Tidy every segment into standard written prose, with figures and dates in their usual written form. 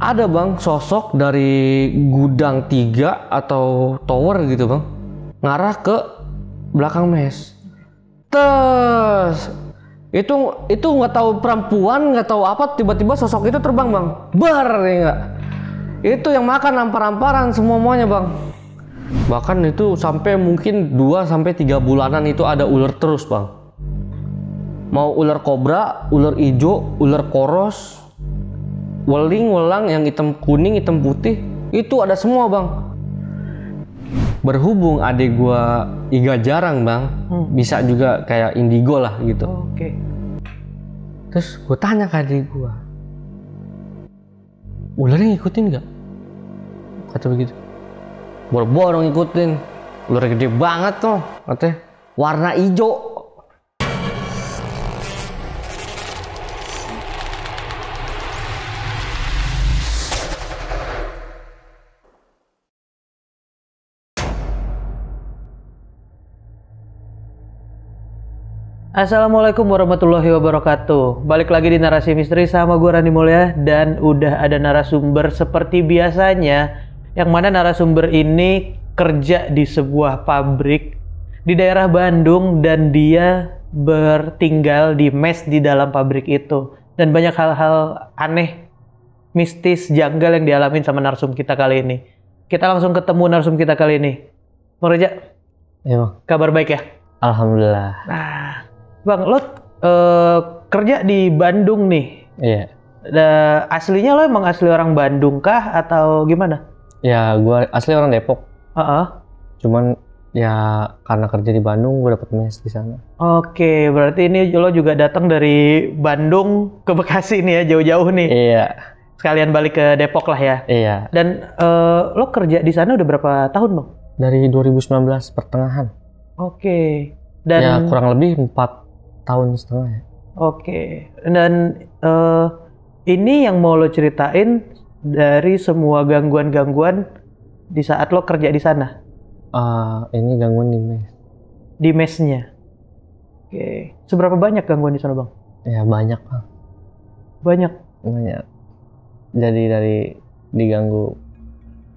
ada bang sosok dari gudang 3 atau tower gitu bang, ngarah ke belakang mes. Terus itu nggak tahu perempuan, nggak tahu apa, tiba-tiba sosok itu terbang bang, bar ya nggak? Itu yang makan ampar-amparan semuanya bang. Bahkan itu sampai mungkin 2-3 bulanan itu ada ular terus bang. Mau ular kobra, ular ijo, ular koros, weling, welang yang hitam kuning, hitam putih, itu ada semua bang. Berhubung adik gua iga jarang bang, bisa juga kayak indigo lah gitu. Oke. Terus gua tanya ke adik gua, ularnya ngikutin nggak? Kata begitu. Boro-boro ngikutin, ular gede banget tuh, katanya warna hijau. Assalamualaikum warahmatullahi wabarakatuh. Balik lagi di Narasi Misteri sama gue Rani Mulya. Dan udah ada narasumber seperti biasanya, yang mana narasumber ini kerja di sebuah pabrik di daerah Bandung. Dan dia bertinggal di mes di dalam pabrik itu. Dan banyak hal-hal aneh, mistis, janggal yang dialamin sama narsum kita kali ini. Kita langsung ketemu narsum kita kali ini. Bang Reza, Iya, kabar baik ya? alhamdulillah. Nah, Bang, lo kerja di Bandung nih. Iya. Aslinya lo emang asli orang Bandung kah atau gimana? Ya, gua asli orang Depok. Heeh. Cuman ya karena kerja di Bandung, gua dapet mes di sana. Oke, berarti ini lo juga datang dari Bandung ke Bekasi nih ya, jauh-jauh nih. Iya. Sekalian balik ke Depok lah ya. Iya. Dan lo kerja di sana udah berapa tahun, Bang? Dari 2019 pertengahan. Oke. Dan Ya kurang lebih 4 tahun setengah ya. Oke. Dan ini yang mau lo ceritain dari semua gangguan-gangguan di saat lo kerja di sana? Ini gangguan di mes. Di mesnya. Oke. Seberapa banyak gangguan di sana, Bang? Ya banyak bang. Banyak. Banyak. Jadi dari diganggu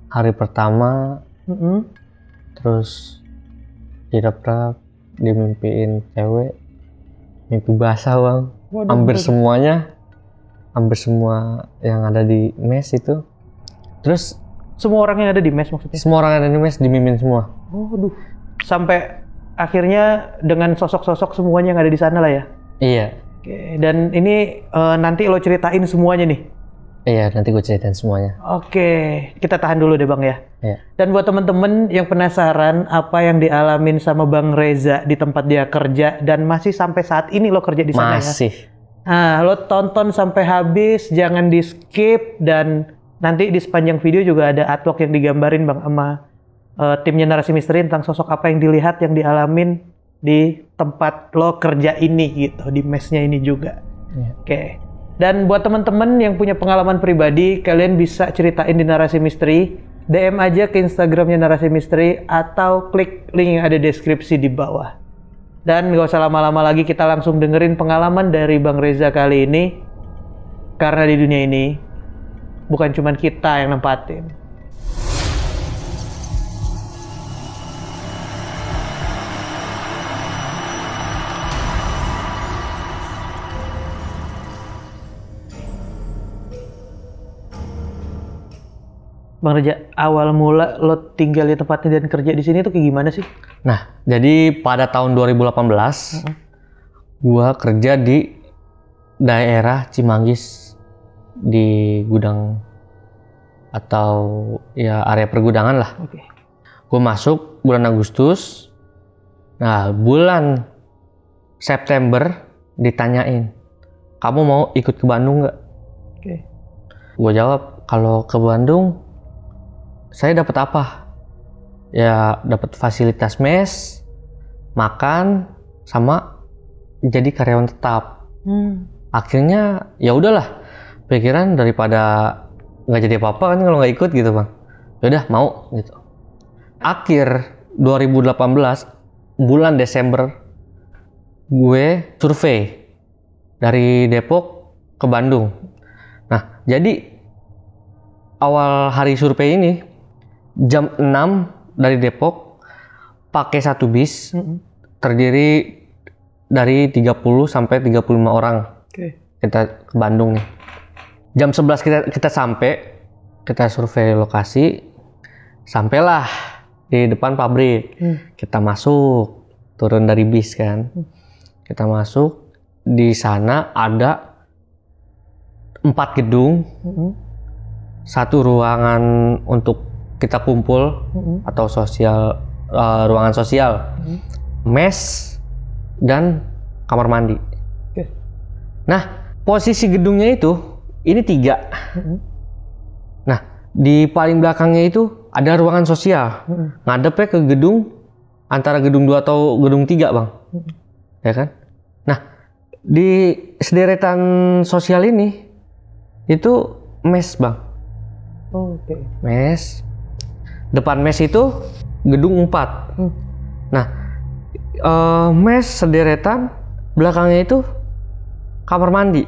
hari pertama, terus direp-rep, dimimpiin cewek, mimpi basah bang. Hampir semua yang ada di mes itu. Terus semua orang yang ada di mes maksudnya? semua orang yang ada di mes dimimin semua. Waduh. Sampai akhirnya dengan sosok-sosok semuanya yang ada di sana lah ya? Iya. Oke. Dan ini nanti lo ceritain semuanya nih? Iya, nanti gue ceritain semuanya. Oke, kita tahan dulu deh Bang ya. Iya. Dan buat temen-temen yang penasaran apa yang dialamin sama Bang Reza di tempat dia kerja dan masih sampai saat ini lo kerja di sana Masih. ya. Nah, lo tonton sampai habis, jangan di skip, dan nanti di sepanjang video juga ada artwork yang digambarin Bang sama timnya Narasi Misteri tentang sosok apa yang dilihat, yang dialamin di tempat lo kerja ini gitu, di mesnya ini juga. Iya. Oke. Dan buat teman-teman yang punya pengalaman pribadi, kalian bisa ceritain di Narasi Misteri, DM aja ke Instagramnya Narasi Misteri atau klik link yang ada di deskripsi di bawah. Dan gak usah lama-lama lagi, kita langsung dengerin pengalaman dari Bang Reza kali ini. Karena di dunia ini bukan cuma kita yang nempatin. Bang Reza, awal mula lo tinggal di tempatnya dan kerja di sini tuh kayak gimana sih? Nah, jadi pada tahun 2018, gua kerja di daerah Cimanggis di gudang atau ya area pergudangan lah. Oke. Gua masuk bulan Agustus. Nah, bulan September ditanyain, kamu mau ikut ke Bandung nggak? Oke. Gua jawab, kalau ke Bandung saya dapat apa? Ya dapat fasilitas mes, makan, sama jadi karyawan tetap. Akhirnya ya udahlah, pikiran daripada nggak jadi apa-apa kan kalau nggak ikut gitu bang. Yaudah mau gitu. Akhir 2018 bulan Desember gue survei dari Depok ke Bandung. Nah jadi awal hari survei ini jam 6 dari Depok pakai satu bis terdiri dari 30 sampai 35 orang. Kita ke Bandung nih. Jam 11 kita sampai, kita survei lokasi, sampailah di depan pabrik. Kita masuk, turun dari bis kan. Kita masuk, di sana ada 4 gedung, satu ruangan untuk kita kumpul atau sosial, ruangan sosial, mes dan kamar mandi. Nah, posisi gedungnya itu ini 3. Nah, di paling belakangnya itu ada ruangan sosial, ngadepnya ke gedung antara gedung 2 atau gedung 3 bang, ya kan? Nah, di sederetan sosial ini itu mes bang. Mes. Depan mes itu gedung 4. Nah, mes sederetan, belakangnya itu kamar mandi.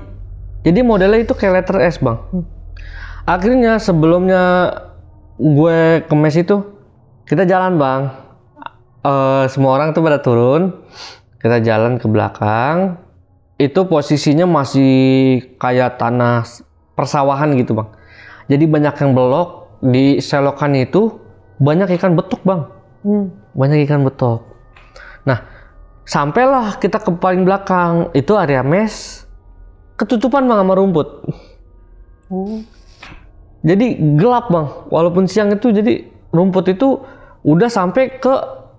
Jadi modelnya itu kayak letter S bang. Akhirnya sebelumnya gue ke mes itu, kita jalan bang. Semua orang tuh pada turun, kita jalan ke belakang. Itu posisinya masih kayak tanah persawahan gitu bang. Jadi banyak yang belok, di selokan itu banyak ikan betok bang. Banyak ikan betok. Nah, sampailah kita ke paling belakang, itu area mes, ketutupan bang sama rumput. Jadi gelap bang, walaupun siang itu jadi rumput itu udah sampai ke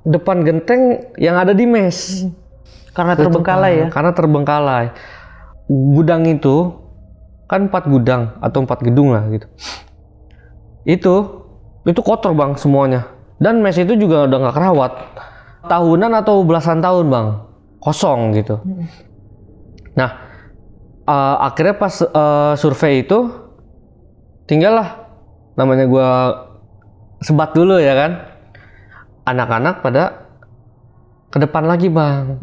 depan genteng yang ada di mes. Karena terbengkalai ya? Karena terbengkalai. Gudang itu kan 4 gudang atau 4 gedung lah gitu. Itu kotor bang semuanya. Dan mes itu juga udah nggak kerawat. Tahunan atau belasan tahun bang, kosong gitu. Nah, akhirnya pas survei itu, tinggallah namanya gua sebat dulu ya kan. Anak-anak pada ke depan lagi bang.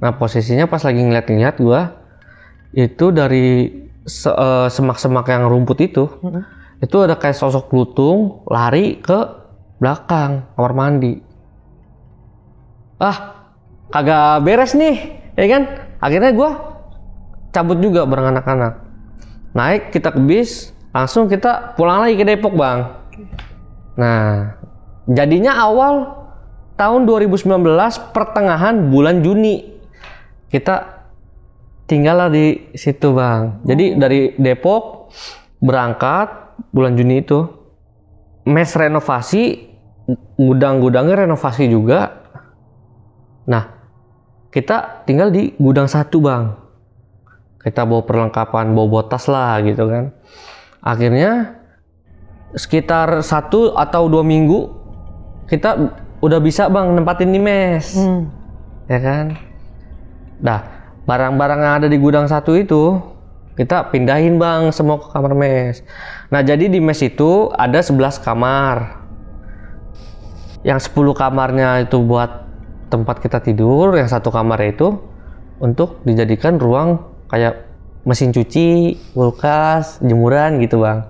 Nah posisinya pas lagi ngeliat-ngeliat gua, itu dari semak-semak yang rumput itu ada kayak sosok lutung lari ke belakang kamar mandi. Kagak beres nih, ya kan? Akhirnya gua cabut juga bareng anak-anak. Naik kita ke bis, langsung kita pulang lagi ke Depok bang. Nah, jadinya awal tahun 2019 pertengahan bulan Juni kita tinggal di situ bang. Jadi dari Depok berangkat bulan Juni itu, mes renovasi, gudang-gudangnya renovasi juga. Nah, kita tinggal di gudang 1 bang. Kita bawa perlengkapan, bawa tas lah gitu kan. Akhirnya sekitar 1 atau 2 minggu kita udah bisa bang nempatin di mes, ya kan. Nah, barang-barang yang ada di gudang 1 itu kita pindahin bang semua ke kamar mes. Nah, jadi di mes itu ada 11 kamar. Yang 10 kamarnya itu buat tempat kita tidur, yang 1 kamar itu untuk dijadikan ruang kayak mesin cuci, kulkas, jemuran gitu bang.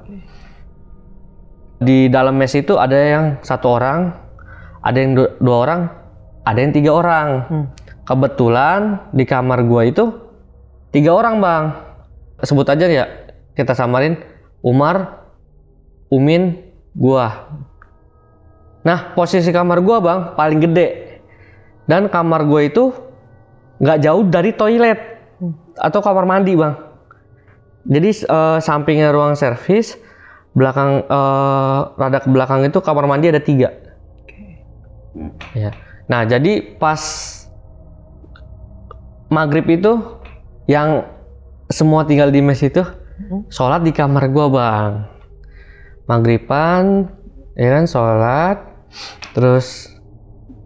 Di dalam mes itu ada yang 1 orang, ada yang 2 orang, ada yang 3 orang. Kebetulan di kamar gua itu 3 orang bang. Sebut aja ya, kita samarin Umar, Umin, gua. Nah, posisi kamar gua bang paling gede, dan kamar gua itu nggak jauh dari toilet atau kamar mandi bang. Jadi sampingnya ruang servis, belakang rada ke belakang itu kamar mandi ada 3. Ya. Nah, jadi pas maghrib itu yang semua tinggal di mes itu sholat di kamar gua bang. Maghriban ya kan, sholat, terus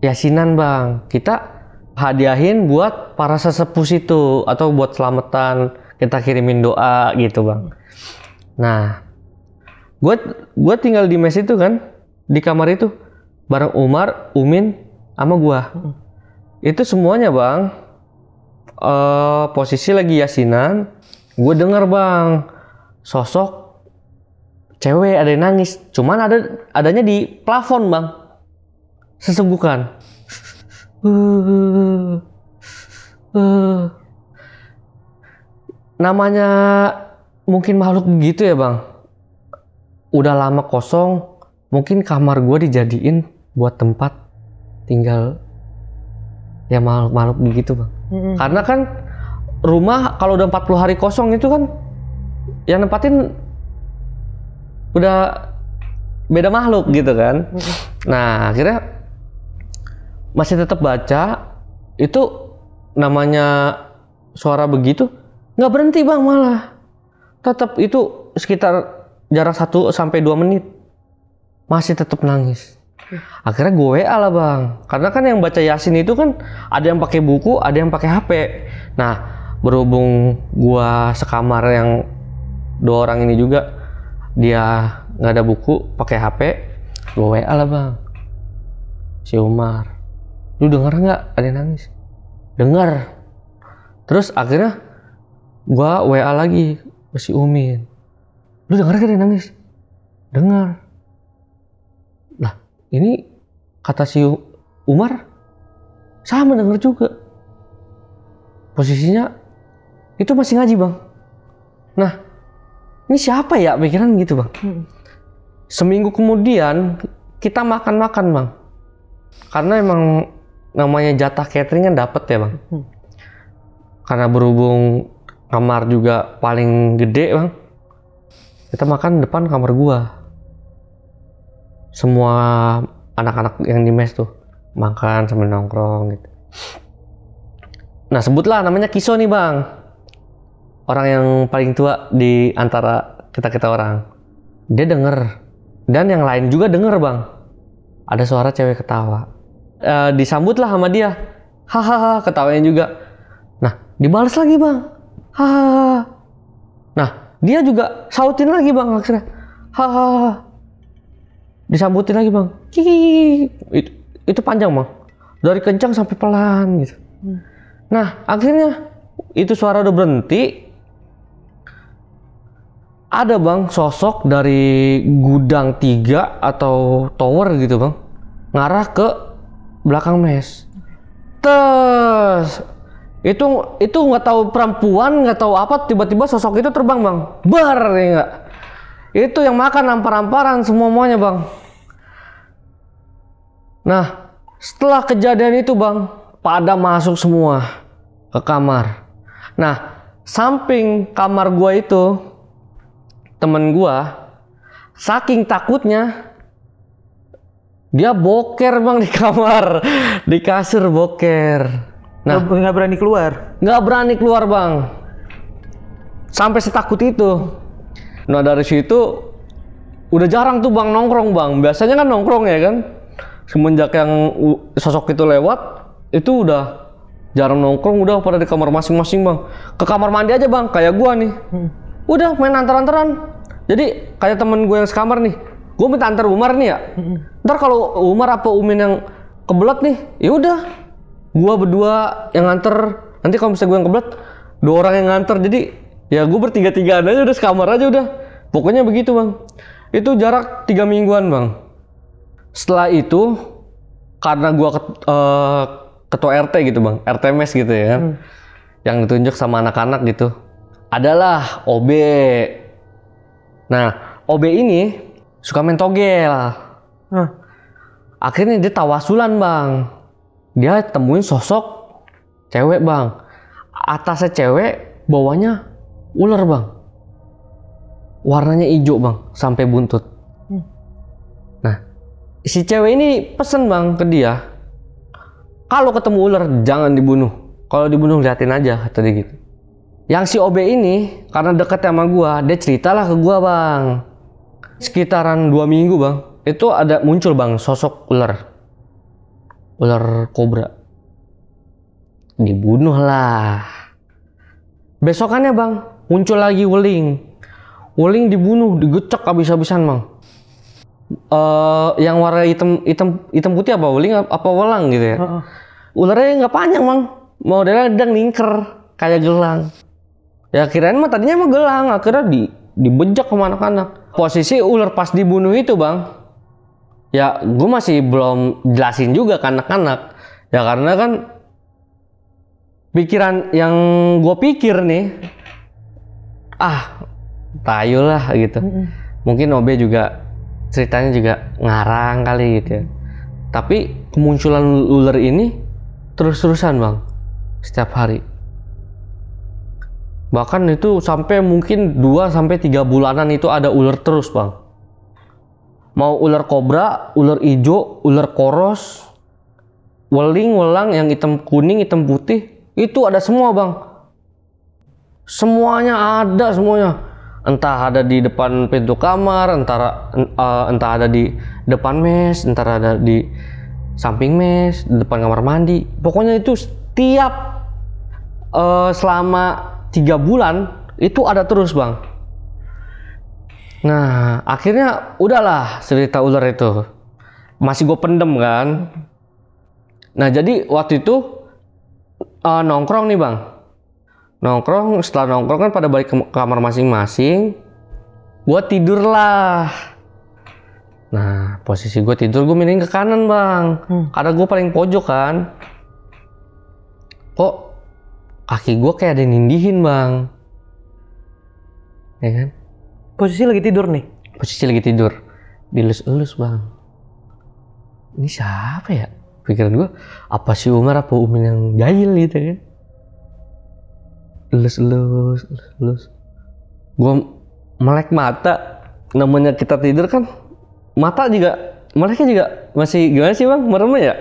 yasinan bang. Kita hadiahin buat para sesepuh itu atau buat selamatan, kita kirimin doa gitu bang. Nah, gue tinggal di mes itu kan, di kamar itu bareng Umar, Umin, sama gue. Itu semuanya bang, posisi lagi yasinan, gue dengar bang sosok cewek, ada yang nangis. Cuman adanya di plafon bang, sesegukan. Namanya mungkin makhluk begitu ya bang. Udah lama kosong, mungkin kamar gue dijadiin buat tempat tinggal ya makhluk begitu bang. Karena kan rumah kalau udah 40 hari kosong itu kan yang nempatin udah beda makhluk gitu kan. Nah akhirnya masih tetap baca, itu namanya suara begitu nggak berhenti bang, malah tetap itu sekitar jarak 1 sampai 2 menit masih tetap nangis. Akhirnya gue WA lah bang, karena kan yang baca Yasin itu kan ada yang pakai buku, ada yang pakai HP. Nah berhubung gue sekamar yang 2 orang ini juga dia nggak ada buku, pakai HP, gue WA lah bang, si Umar, lu denger nggak ada yang nangis? Dengar. Terus akhirnya gue WA lagi ke si Umin, lu denger gak ada yang nangis? Dengar. Lah ini kata si Umar sama denger juga. Posisinya itu masih ngaji bang. Nah ini siapa ya, pikiran gitu bang. Seminggu kemudian kita makan-makan bang, karena emang namanya jatah catering kan dapet ya bang. Karena berhubung kamar juga paling gede bang, kita makan depan kamar gua. Semua anak-anak yang di mes tuh makan sambil nongkrong gitu. Nah sebutlah namanya Kiso nih bang, orang yang paling tua di antara kita orang. Dia denger, dan yang lain juga denger bang, ada suara cewek ketawa. Disambutlah sama dia, hahaha, ketawanya juga. Nah dibalas lagi bang, hahaha. Nah dia juga sautin lagi bang, akhirnya hahaha. Disambutin lagi bang, kiki. Itu panjang bang, dari kencang sampai pelan gitu. Nah akhirnya itu suara udah berhenti. Ada bang sosok dari gudang 3 atau tower gitu bang, ngarah ke belakang mes. Terus itu nggak tahu perempuan, nggak tahu apa, tiba-tiba sosok itu terbang bang, bar ya nggak. Itu yang makan ampar-amparan semuanya bang. Nah setelah kejadian itu bang, pada masuk semua ke kamar. Nah samping kamar gua itu temen gua saking takutnya dia boker bang di kamar, di kasur boker. Nah nggak berani keluar. Nggak berani keluar bang, sampai setakut itu. Nah dari situ udah jarang tuh bang nongkrong bang. Biasanya kan nongkrong ya kan. Semenjak yang sosok itu lewat, itu udah jarang nongkrong, udah pada di kamar masing-masing bang. Ke kamar mandi aja bang, kayak gua nih. Udah main antar-antaran. Jadi kayak temen gue yang sekamar nih, gue minta antar Umar nih ya. Ntar kalau Umar apa Umin yang kebelet nih, ya udah gue berdua yang nganter. Nanti kalau misalnya gue yang kebelet, 2 orang yang nganter. Jadi ya gue bertiga-tigaan aja udah sekamar aja udah. Pokoknya begitu bang. Itu jarak 3 mingguan bang. Setelah itu karena gue ketua RT gitu bang, RT mes gitu ya kan, yang ditunjuk sama anak-anak gitu, adalah OB. Nah OB ini suka main togel. Akhirnya dia tawasulan bang, dia temuin sosok cewek bang, atasnya cewek, bawahnya ular bang, warnanya hijau bang sampai buntut. Nah si cewek ini pesen bang ke dia, kalau ketemu ular jangan dibunuh, kalau dibunuh liatin aja, kata dia gitu. Yang si OB ini karena deket sama gua, dia ceritalah ke gua bang. Sekitaran 2 minggu bang, itu ada muncul bang sosok ular kobra. Dibunuh lah. Besokannya bang muncul lagi weling dibunuh, digecek habis-habisan bang. Yang warna hitam putih apa weling apa welang gitu ya. Ularnya nggak panjang bang, modelnya sedang ningker kayak gelang. Ya kirain mah tadinya emang gelang, akhirnya dibejak sama anak-anak. Posisi ular pas dibunuh itu bang, ya gue masih belum jelasin juga ke anak-anak. Ya karena kan pikiran yang gue pikir nih, tayo lah gitu. Mungkin Obe juga ceritanya juga ngarang kali gitu ya. Tapi kemunculan ular ini terus-terusan bang, setiap hari. Bahkan itu sampai mungkin 2-3 bulanan itu ada ular terus bang. Mau ular kobra, ular ijo, ular koros, weling, welang yang hitam kuning, hitam putih, itu ada semua bang. Semuanya ada semuanya. Entah ada di depan pintu kamar, entah ada di depan mes, entah ada di samping mes, di depan kamar mandi. Pokoknya itu setiap selama 3 bulan itu ada terus bang. Nah akhirnya udahlah cerita ular itu masih gue pendem kan. Nah jadi waktu itu nongkrong nih bang. Setelah nongkrong kan pada balik ke kamar masing-masing. Gue tidur lah. Nah posisi gue tidur, gue miring ke kanan bang. Karena gue paling pojok kan. Kok kaki gue kayak ada yang nindihin bang. Ya kan? Posisi lagi tidur nih? Posisi lagi tidur. Dilus-elus bang. Ini siapa ya? Pikiran gue, apa si Umar apa Umin yang jahil gitu kan? Elus. Gue melek mata. Namanya kita tidur kan, mata juga, meleknya juga masih gimana sih bang? Meremnya ya?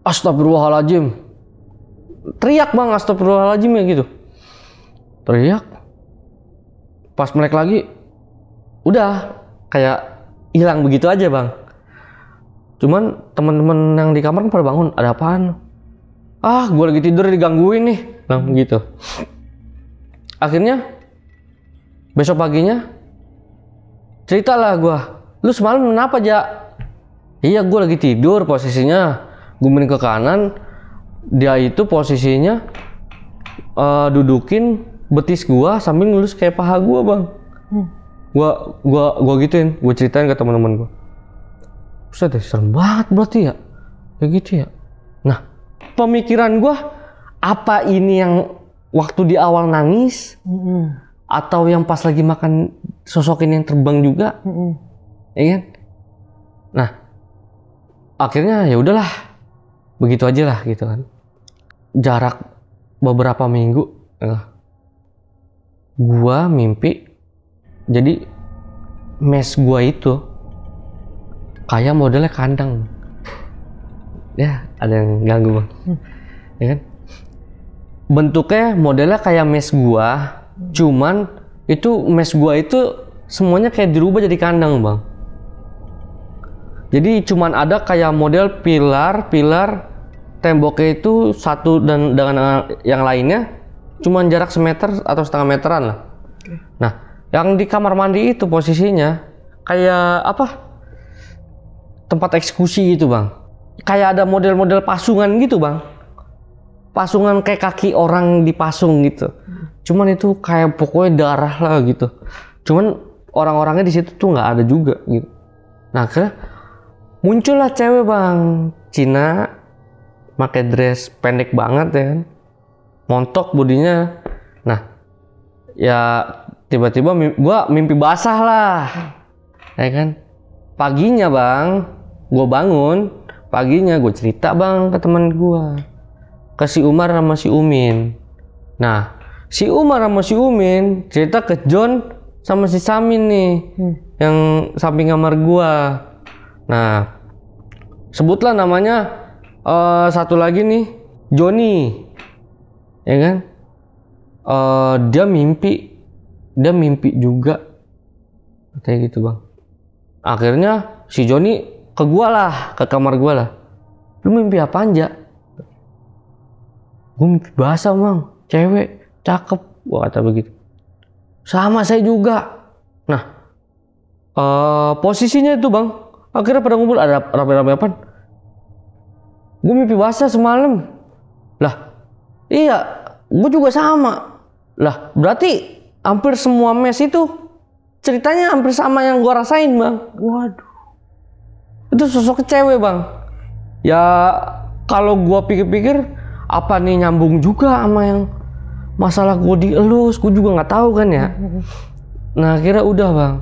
Astagfirullahaladzim. Teriak bang, astagfirullahaladzim ya gitu. Teriak. Pas melek lagi, udah kayak hilang begitu aja bang. Cuman teman-teman yang di kamar kan pada bangun, ada apaan? Gue lagi tidur digangguin nih, bilang begitu. Akhirnya besok paginya ceritalah gue, lu semalam kenapa Ja? Iya gue lagi tidur posisinya, gue miring ke kanan. Dia itu posisinya dudukin betis gua sambil ngelus kayak paha gua bang. Gua gituin, gua ceritain ke teman-teman gua. Buset deh, serem banget berarti ya, kayak gitu ya. Nah pemikiran gua, apa ini yang waktu di awal nangis, atau yang pas lagi makan sosok ini yang terbang juga, ya kan? Nah akhirnya ya udahlah, begitu aja lah gitu kan. Jarak beberapa minggu gua mimpi jadi mes gua itu kayak modelnya kandang. Ya ada yang ganggu bang. Ya kan, bentuknya modelnya kayak mes gua, cuman itu mes gua itu semuanya kayak dirubah jadi kandang bang. Jadi cuman ada kayak model pilar temboknya itu satu dan dengan yang lainnya cuman jarak semeter atau setengah meteran lah. Nah, yang di kamar mandi itu posisinya kayak apa? Tempat eksekusi gitu bang. Kayak ada model-model pasungan gitu bang. Pasungan kayak kaki orang dipasung gitu. Cuman itu kayak pokoknya darah lah gitu. Cuman orang-orangnya di situ tuh nggak ada juga gitu. Nah, akhirnya muncullah cewek bang, Cina. Pakai dress pendek banget ya kan, montok bodinya. Nah ya tiba-tiba gua mimpi basah lah ya kan. Paginya bang, gua bangun paginya, gua cerita bang ke teman gua, ke si Umar sama si Umin. Nah si Umar sama si Umin cerita ke John sama si Samin nih, yang samping kamar gua. Nah sebutlah namanya. Satu lagi nih, Joni, ya kan? Dia mimpi juga, kayak gitu bang. Akhirnya si Joni ke gua lah, ke kamar gua lah. Lu mimpi apaan Ja? Gua mimpi basah bang, cewek, cakep, gua kata begitu. Sama saya juga. Nah, posisinya itu bang, akhirnya pada ngumpul, ada rame-rame apaan? Gue mimpi basah semalam. Lah, iya, gue juga sama. Lah, berarti hampir semua mes itu ceritanya hampir sama yang gua rasain bang. Waduh. Itu sosok cewek bang. Ya kalau gua pikir-pikir apa nih nyambung juga sama yang masalah gua dielus, gua juga nggak tahu kan ya. Nah akhirnya udah bang.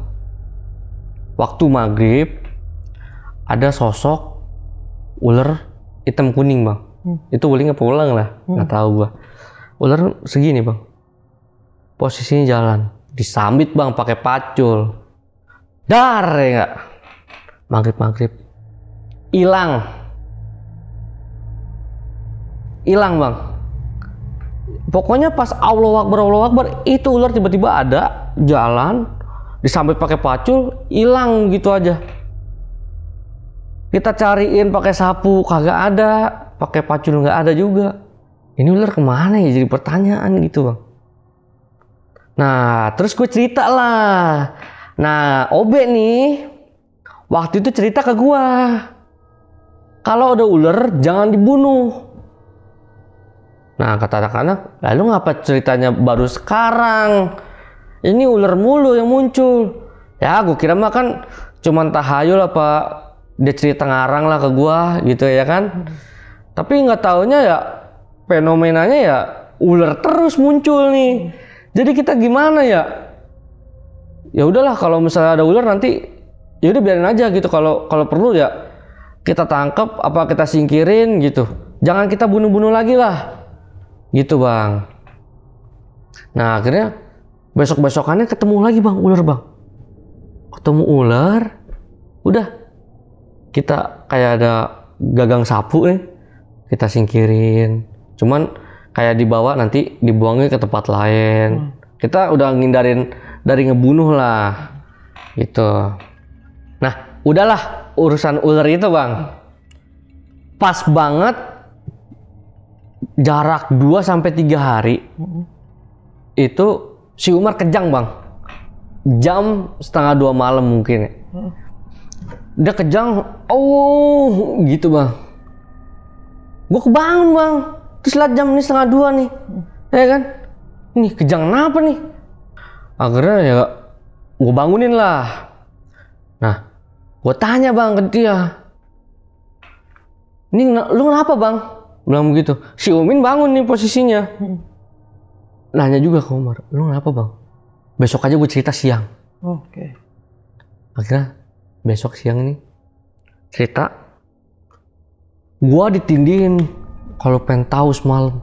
Waktu maghrib ada sosok ular hitam kuning bang. Itu uling apa ulang lah, nggak tahu gua. Ular segini bang. Posisinya jalan, disambit bang pakai pacul. Dar ya nggak? Maghrib hilang bang. Pokoknya pas Allahu Akbar itu ular tiba-tiba ada jalan, disambit pakai pacul, hilang gitu aja. Kita cariin pakai sapu kagak ada, pakai pacul nggak ada juga. Ini ular kemana ya, jadi pertanyaan gitu bang. Nah terus gue cerita lah. Nah Obe nih waktu itu cerita ke gue, kalau ada ular jangan dibunuh. Nah kata anak-anak, lalu ngapa ceritanya baru sekarang? Ini ular mulu yang muncul. Ya gue kira mah kan cuman tahayul apa dia cerita ngarang lah ke gua gitu ya kan. Tapi nggak taunya ya fenomenanya ya ular terus muncul nih. Jadi kita gimana ya? Ya udahlah kalau misalnya ada ular nanti ya udah biarin aja gitu. Kalau perlu ya kita tangkap apa kita singkirin gitu. Jangan kita bunuh-bunuh lagi lah. Gitu bang. Nah akhirnya besok-besokannya ketemu lagi bang ular bang. Ketemu ular, udah kita kayak ada gagang sapu nih, kita singkirin. Cuman kayak dibawa nanti dibuangnya ke tempat lain. Kita udah ngindarin dari ngebunuh lah, gitu. Nah udahlah urusan ular itu bang. Pas banget jarak 2-3 hari itu si Umar kejang bang, jam 1:30 malam mungkin ya. Dia kejang, oh gitu bang. Gue kebangun bang, terus liat jam ini 1:30 nih, ya kan? Nih kejang kenapa nih? Akhirnya ya gue bangunin lah. Nah, gue tanya bang ke dia, ini lu kenapa bang? Bilang begitu. Si Umin bangun nih posisinya. Nanya juga ke Umar, lu kenapa bang? Besok aja gue cerita siang. Oke. Akhirnya besok siang ini cerita, gue ditindihin kalau pengen tahu semalam.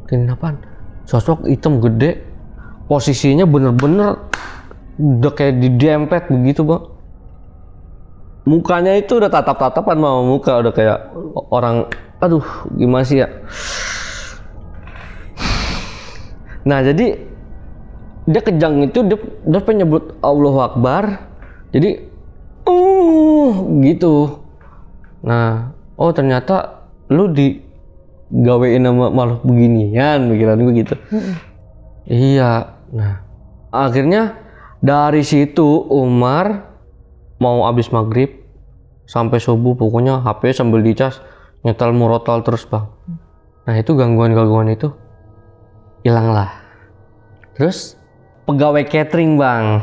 Tindihin apaan? Sosok hitam gede, posisinya bener-bener udah kayak didempet begitu bang. Mukanya itu udah tatap-tatapan sama muka, udah kayak orang, aduh gimana sih ya. Nah jadi dia kejang itu dia pengen nyebut Allahu Akbar, jadi gitu. Nah oh ternyata lu digawein sama makhluk beginian, pikiran gue gitu. Iya. Nah akhirnya dari situ Umar mau abis maghrib sampai subuh pokoknya HP sambil dicas, nyetel murotal terus bang. Nah itu gangguan itu hilang lah. Terus pegawai catering bang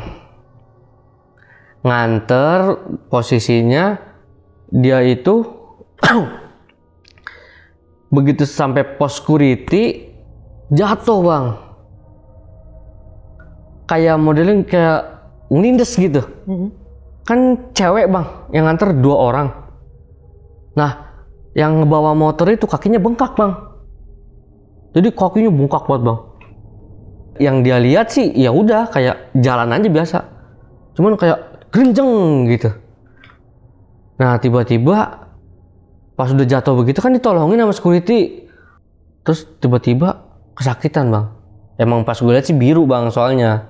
nganter, posisinya dia itu begitu sampai pos security jatuh bang, kayak modeling kayak ngelindes gitu. Kan cewek bang yang nganter 2 orang. Nah yang ngebawa motor itu kakinya bengkak bang, jadi kakinya bengkak banget bang. Yang dia lihat sih ya udah kayak jalan aja biasa, cuman kayak grenjeng gitu. Nah tiba-tiba pas udah jatuh begitu kan ditolongin sama security, terus tiba-tiba kesakitan bang. Emang pas gue lihat sih biru bang soalnya.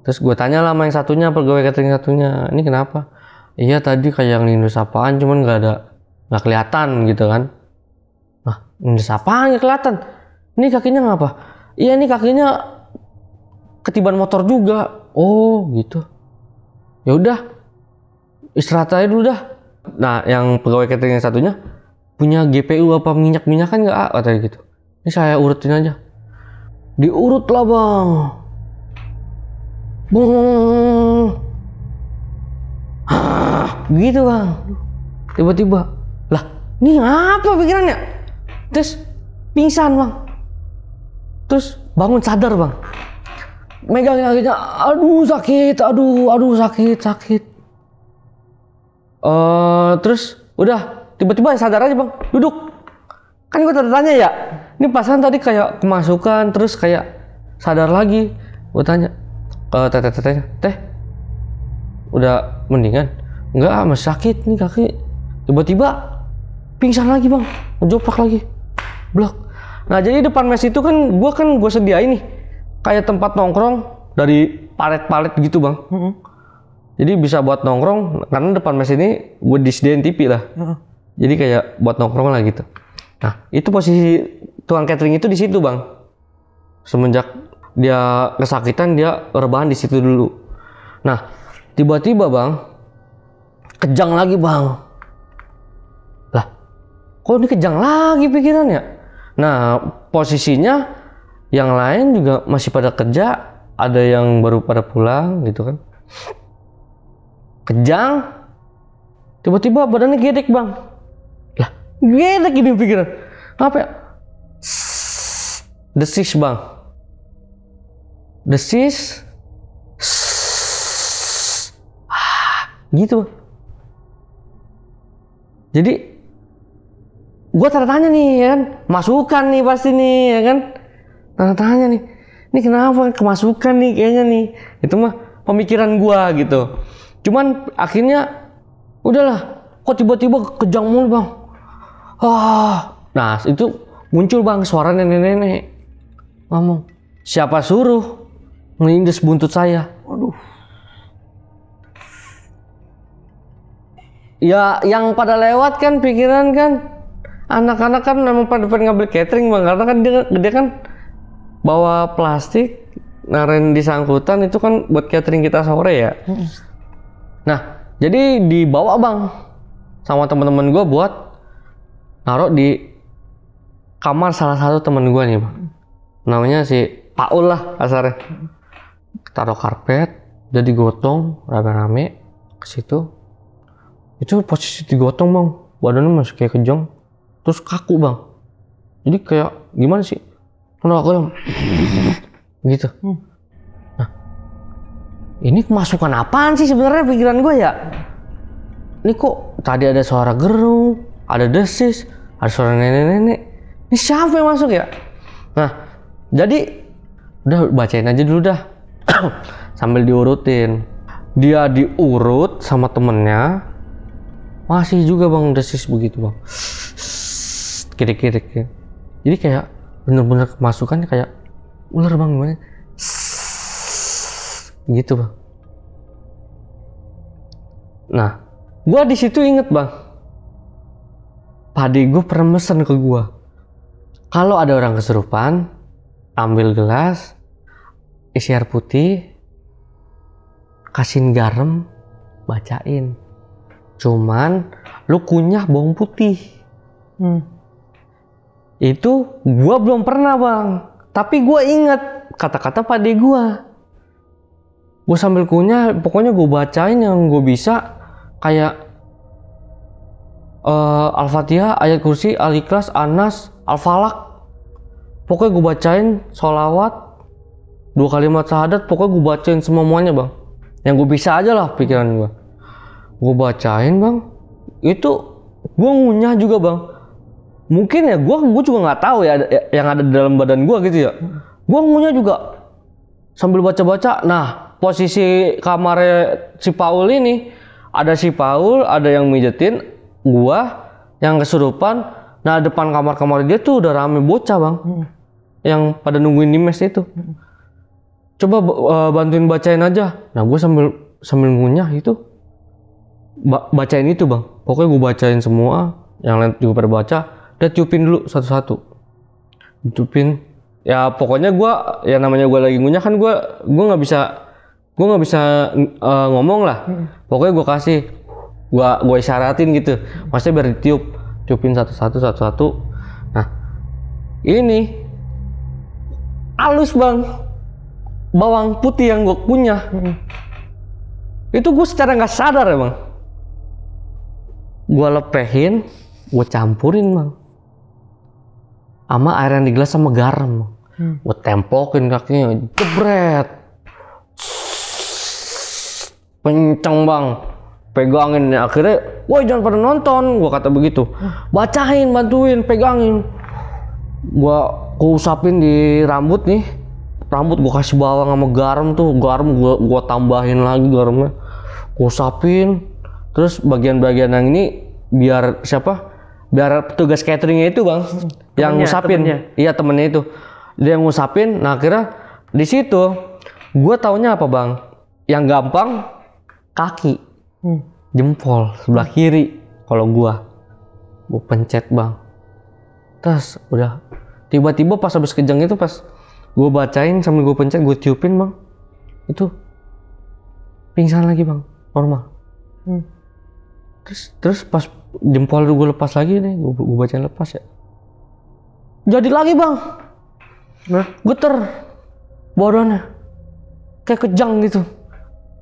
Terus gue tanya lah sama yang satunya, pegawai catering satunya, ini kenapa? Iya tadi kayak ngelindus apaan, cuman nggak kelihatan gitu kan. Nah ngelindus apaan nggak kelihatan? Ini kakinya ngapa? Iya ini kakinya ketiban motor juga. Oh gitu. Ya udah istirahat aja dulu dah. Nah yang pegawai catering yang satunya punya GPU apa minyak-minyakan nggak? Katanya gitu. Ini saya urutin aja. Diurut lah bang. Bung, gitu bang. Tiba-tiba, lah ini apa pikirannya? Terus pingsan bang. Terus bangun sadar bang. Megang kakinya, aduh sakit, aduh sakit. Terus udah tiba-tiba sadar aja bang, duduk. Kan gue tanya ya, ini pasangan tadi kayak kemasukan terus kayak sadar lagi. Gue tanya ke teh, udah mendingan? Enggak, masih sakit nih kaki. Tiba-tiba pingsan lagi bang, ngejoplak lagi, blok. Nah jadi depan mes itu kan gue sediain nih kayak tempat nongkrong dari palet-palet gitu bang. Jadi bisa buat nongkrong karena depan mes ini gue disediain TV lah. Jadi kayak buat nongkrong lah gitu. Nah, itu posisi tukang catering itu di situ, Bang. Semenjak dia kesakitan, dia rebahan di situ dulu. Nah, tiba-tiba, Bang, kejang lagi, Bang. Lah, kok ini kejang lagi pikirannya? Nah, posisinya yang lain juga masih pada kerja, ada yang baru pada pulang gitu kan. Kejang, tiba-tiba badannya gedek, Bang. Gedek gini pikiran. Apa ya? Desis bang. Desis. Gitu. Jadi gue tanya nih ya kan, masukan nih pasti nih ya kan, tanya nih, ini kenapa kemasukan nih kayaknya nih. Itu mah pemikiran gue gitu. Cuman akhirnya udahlah, kok tiba-tiba kejang mulu bang. Nah itu muncul bang suara nenek-nenek ngomong, siapa suruh ngelindes buntut saya? Waduh. Ya yang pada lewat kan pikiran kan, anak-anak kan memang pada pengen ngambil catering bang, karena kan dia kan bawa plastik naren di sangkutan itu kan buat catering kita sore ya. Nah jadi dibawa bang sama teman-teman gue buat naruh di kamar salah satu temen gue nih bang, namanya si Paul lah kasarnya. Taruh karpet, jadi digotong rame-rame ke situ. Itu posisi digotong bang, badannya masih kayak kejang, terus kaku bang. Jadi kayak gimana sih? Kenapa aku gitu? Nah, ini kemasukan apaan sih sebenarnya pikiran gue ya? Ini kok tadi ada suara gerung, ada desis, ada suara nenek-nenek. Ini siapa yang masuk ya? Nah, jadi udah bacain aja dulu dah. Sambil diurutin. Dia diurut sama temennya. Masih juga bang desis begitu bang. Kiri-kiri. Jadi kayak bener-bener kemasukan kayak ular bang gimana? Gitu bang. Nah, gua di situ inget bang. Padi gue pernah mesen ke gue, kalau ada orang kesurupan, ambil gelas, isi air putih, kasihin garam, bacain. Cuman lu kunyah bawang putih. Itu gue belum pernah bang, tapi gue inget kata-kata padi gue. Gue sambil kunyah, pokoknya gue bacain yang gue bisa, kayak Al-Fatihah, ayat kursi, Al-Ikhlas, Anas, Al-Falak. Pokoknya gue bacain sholawat, 2 kalimat syahadat, pokoknya gue bacain semuanya bang. Yang gue bisa aja lah pikiran gue. Gue bacain bang. Itu gue ngunyah juga bang. Mungkin ya gue juga nggak tahu ya yang ada di dalam badan gue gitu ya. Gue ngunyah juga sambil baca-baca. Nah posisi kamarnya si Paul ini, ada si Paul, ada yang mijetin gua yang kesurupan. Nah depan kamar dia tuh udah rame bocah bang, yang pada nungguin di mes itu. Coba bantuin bacain aja. Nah gua sambil ngunyah itu bacain itu bang. Pokoknya gua bacain semua, yang lain juga pada baca. Dia tiupin dulu satu-satu, tiupin. Ya pokoknya gua, ya namanya gua lagi ngunyah kan, gua nggak bisa ngomong lah. Pokoknya gua kasih, gue isyaratin gitu, maksudnya biar tiupin satu-satu. Nah ini halus bang, bawang putih yang gue kunyah. Itu gue secara nggak sadar ya bang, gue lepehin, gue campurin bang, sama air yang di gelas sama garam. Gue templokin kakinya, jebret, kenceng bang, pegangin. Akhirnya, woi jangan pada nonton, gue kata begitu. Bacain, bantuin, pegangin. Gue usapin di rambut nih, rambut gue kasih bawang sama garam tuh, garam gue tambahin lagi garamnya, gue usapin. Terus bagian-bagian yang ini biar siapa? Biar petugas cateringnya itu bang, yang ngusapin. Iya temennya itu, dia yang ngusapin. Nah akhirnya di situ gue taunya apa bang? Yang gampang kaki, jempol sebelah kiri. Kalau gue pencet bang. Terus udah tiba-tiba pas habis kejang itu, pas gue bacain sambil gue pencet, gue tiupin bang, itu pingsan lagi bang, normal. Terus pas jempol gue lepas lagi nih, gue bacain lepas ya, jadi lagi bang, geter badannya kayak kejang gitu,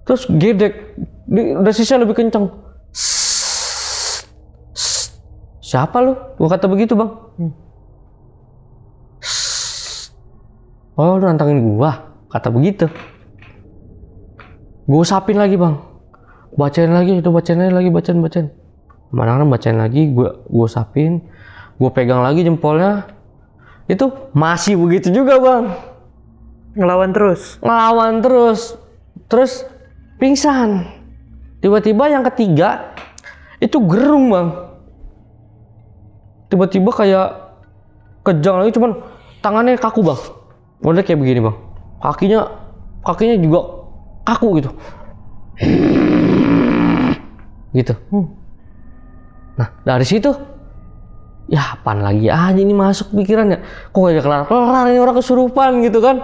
terus gedek, desisnya lebih kencang. Siapa lu? Gue kata begitu bang. Oh lu nantangin gua, kata begitu. Gue usapin lagi bang, bacain lagi, itu bacain lagi, bacain. Mana bacain lagi, gue usapin, gue pegang lagi jempolnya, itu masih begitu juga bang. Ngelawan terus, terus pingsan. Tiba-tiba yang ketiga itu gerung bang, tiba-tiba kayak kejang lagi, cuman tangannya kaku bang. Model kayak begini bang, kakinya juga kaku gitu. Gitu. Nah dari situ, ya apaan lagi aja ini masuk pikiran ya, kok gak kelar-kelar ini orang kesurupan gitu kan.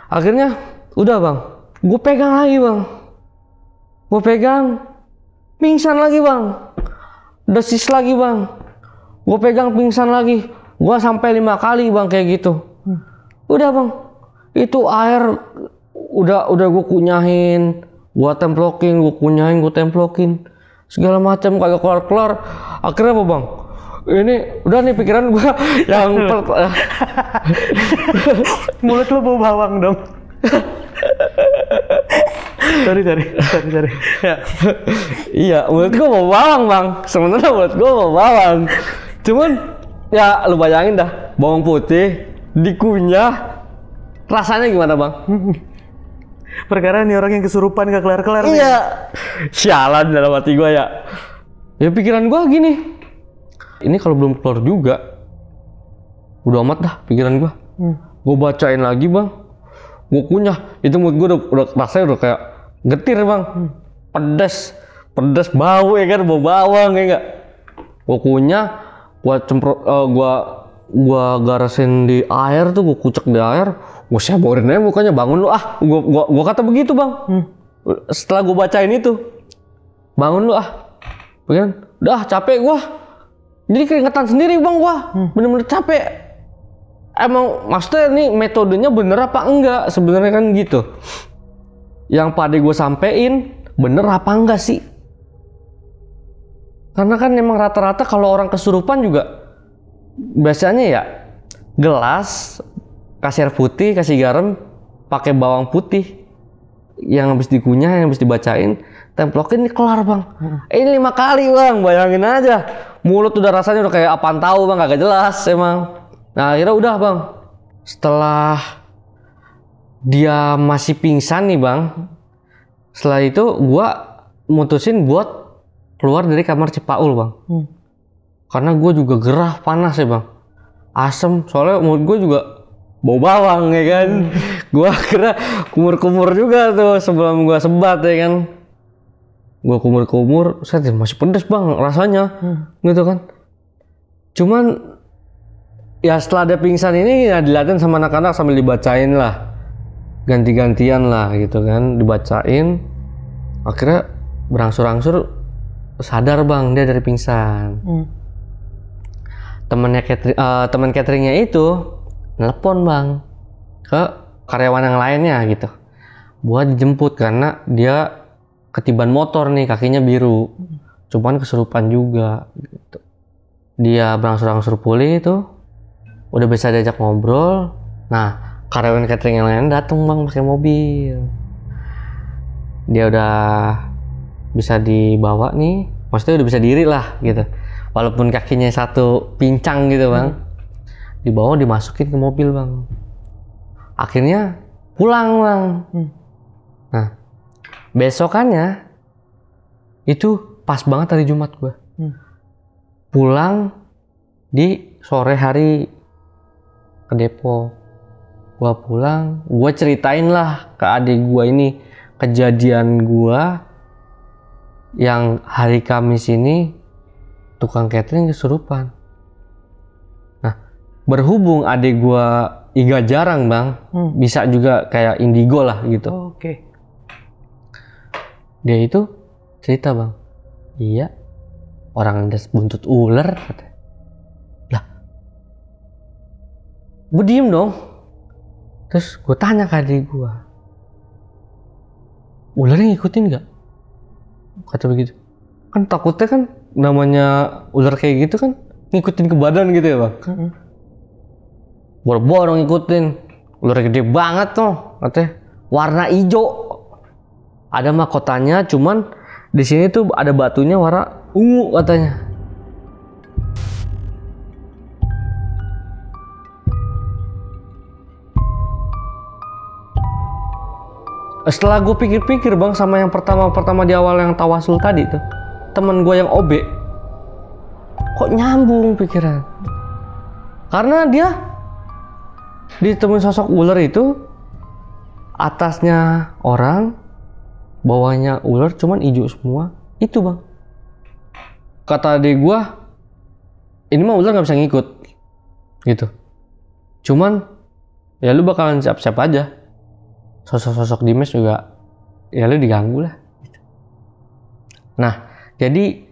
Akhirnya udah bang, gue pegang lagi bang, pingsan lagi bang, desis lagi bang, gue pegang pingsan lagi, gue sampai 5 kali bang kayak gitu. Udah bang, itu air udah gue kunyahin, gue templokin, segala macam kagak kelar. Akhirnya apa bang? Ini udah nih pikiran gue yang mulut lu bau bawang dong. sorry. Ya. Iya, mulut gue bau bawang bang. Sebenarnya mulut gue bau bawang. Cuman ya lu bayangin dah, bawang putih dikunyah, rasanya gimana bang? Perkara nih orang yang kesurupan gak kelar-kelar. Iya, sialan dalam hati gue ya. Ya pikiran gue gini, ini kalau belum keluar juga, udah amat dah pikiran gue. Gue bacain lagi bang, gue kunyah, itu mulut gue udah rasanya udah kayak getir bang, pedas bau ya kan, bau bawang ya enggak. Gue kunyah, gue gue garasin di air tuh, gue kucek di air, gue syaborin aja mukanya, bangun lu ah, gue kata begitu bang. Setelah gue bacain itu, bangun lu ah, pengen, udah capek gue, jadi keringetan sendiri bang gue, bener-bener capek. Emang maksudnya nih metodenya bener apa enggak sebenarnya kan gitu, yang pada gue sampein bener apa enggak sih? Karena kan emang rata-rata kalau orang kesurupan juga biasanya ya gelas, kasih air putih, kasih garam, pakai bawang putih yang habis dikunyah, yang habis dibacain, templokin, ini kelar bang. Ini 5 kali bang, bayangin aja. Mulut udah rasanya udah kayak apaan tahu bang, kagak jelas emang. Nah akhirnya udah bang, setelah dia masih pingsan nih bang, setelah itu gua mutusin buat keluar dari kamar Cipaul bang. Karena gue juga gerah, panas ya bang, asem, soalnya mulut gue juga bau bawang ya kan. Gue kira kumur-kumur juga tuh sebelum gue sebat ya kan. Gue kumur-kumur, saya masih pedes bang rasanya, gitu kan. Cuman ya setelah ada pingsan ini ya dilihatin sama anak-anak sambil dibacain lah, ganti-gantian lah gitu kan, dibacain. Akhirnya berangsur-angsur sadar bang dia dari pingsan. Temen cateringnya itu nelpon bang ke karyawan yang lainnya gitu buat dijemput karena dia ketiban motor nih, kakinya biru. cuman kesurupan juga gitu. Dia berangsur-angsur pulih itu, udah bisa diajak ngobrol. Nah, karyawan catering yang lain datang bang pakai mobil. Dia udah bisa dibawa nih, maksudnya udah bisa diri lah gitu. Walaupun kakinya satu pincang gitu bang, dibawa dimasukin ke mobil bang. Akhirnya pulang bang. Nah, besokannya itu pas banget hari Jumat gue. Pulang di sore hari ke Depok. Gua pulang, gua ceritain lah ke adik gua ini kejadian gua yang hari Kamis ini tukang catering kesurupan. Nah, berhubung adik gua iga jarang bang, bisa juga kayak indigo lah gitu. Oke. Dia itu cerita bang, iya orang ada buntut ular katanya. Lah, gue diem dong. Terus gue tanya ke adik gue, ularnya ngikutin nggak? Kata begitu. Kan takutnya kan namanya ular kayak gitu kan ngikutin ke badan gitu ya bang. Boro-boro ngikutin. Ular gede banget tuh, katanya warna hijau. Ada mahkotanya, cuman di sini tuh ada batunya warna ungu katanya. Setelah gue pikir-pikir bang sama yang pertama di awal yang tawasul tadi tuh, temen gue yang OB, kok nyambung pikiran? Karena dia ditemuin sosok ular itu, atasnya orang, bawahnya ular, cuman hijau semua. Itu bang. Kata adik gua, ini mah ular nggak bisa ngikut, gitu. Cuman, ya lu bakalan siap-siap aja. Sosok-sosok Dimas juga, ya lu diganggu lah. Gitu. Nah, jadi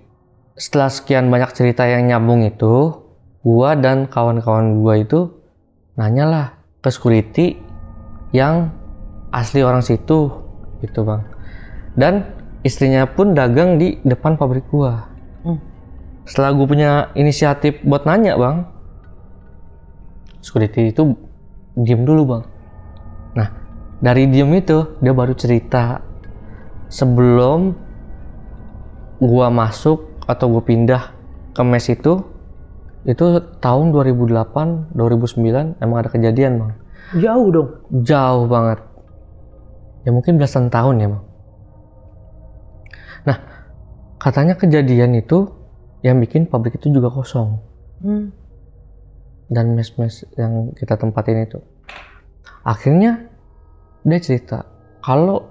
setelah sekian banyak cerita yang nyambung itu, gua dan kawan-kawan gua itu nanyalah ke security yang asli orang situ, gitu bang. Dan istrinya pun dagang di depan pabrik gua. Setelah gue punya inisiatif buat nanya bang, security itu diem dulu bang. Nah, dari diem itu dia baru cerita sebelum gua masuk atau gue pindah ke mes itu tahun 2008 2009 emang ada kejadian bang. Jauh dong. Jauh banget, ya mungkin belasan tahun ya bang. Nah, katanya kejadian itu yang bikin pabrik itu juga kosong. Dan mes-mes yang kita tempatin itu, akhirnya dia cerita kalau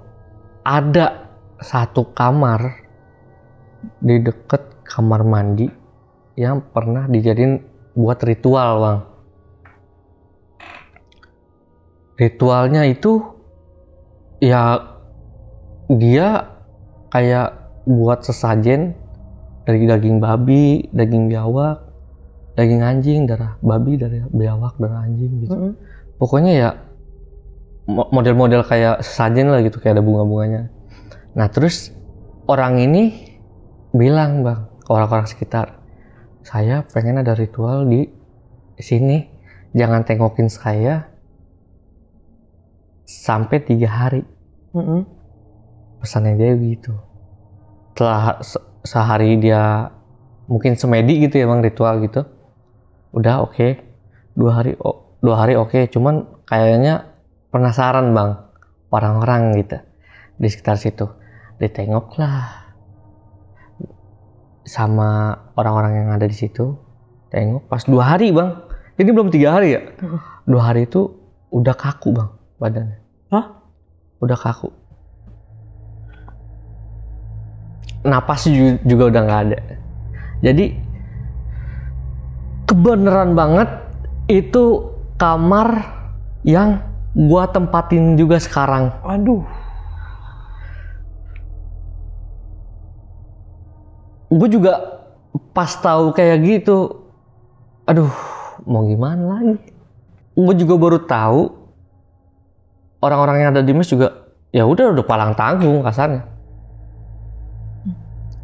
ada satu kamar di deket kamar mandi yang pernah dijadiin buat ritual bang. Ritualnya itu ya dia kayak buat sesajen dari daging babi, daging biawak, daging anjing, darah babi, darah biawak, darah anjing gitu. Pokoknya ya model-model kayak sesajen lah gitu, kayak ada bunga-bunganya. Nah terus orang ini bilang bang ke orang-orang sekitar, saya pengen ada ritual di sini, jangan tengokin saya sampai 3 hari. Pesannya dia gitu. Setelah sehari dia mungkin semedi gitu ya bang, ritual gitu, udah oke. 2 hari oke. Cuman kayaknya penasaran bang orang-orang gitu di sekitar situ, ditengok lah sama orang-orang yang ada di situ. Tengok pas 2 hari bang, ini belum 3 hari ya. 2 hari itu udah kaku bang badannya. Hah? Udah kaku. Napas juga udah nggak ada. Jadi kebeneran banget itu kamar yang gua tempatin juga sekarang. Aduh. Gue juga pas tahu kayak gitu, aduh mau gimana lagi. Gue juga baru tahu orang-orang yang ada di mes juga ya udah palang tanggung kasarnya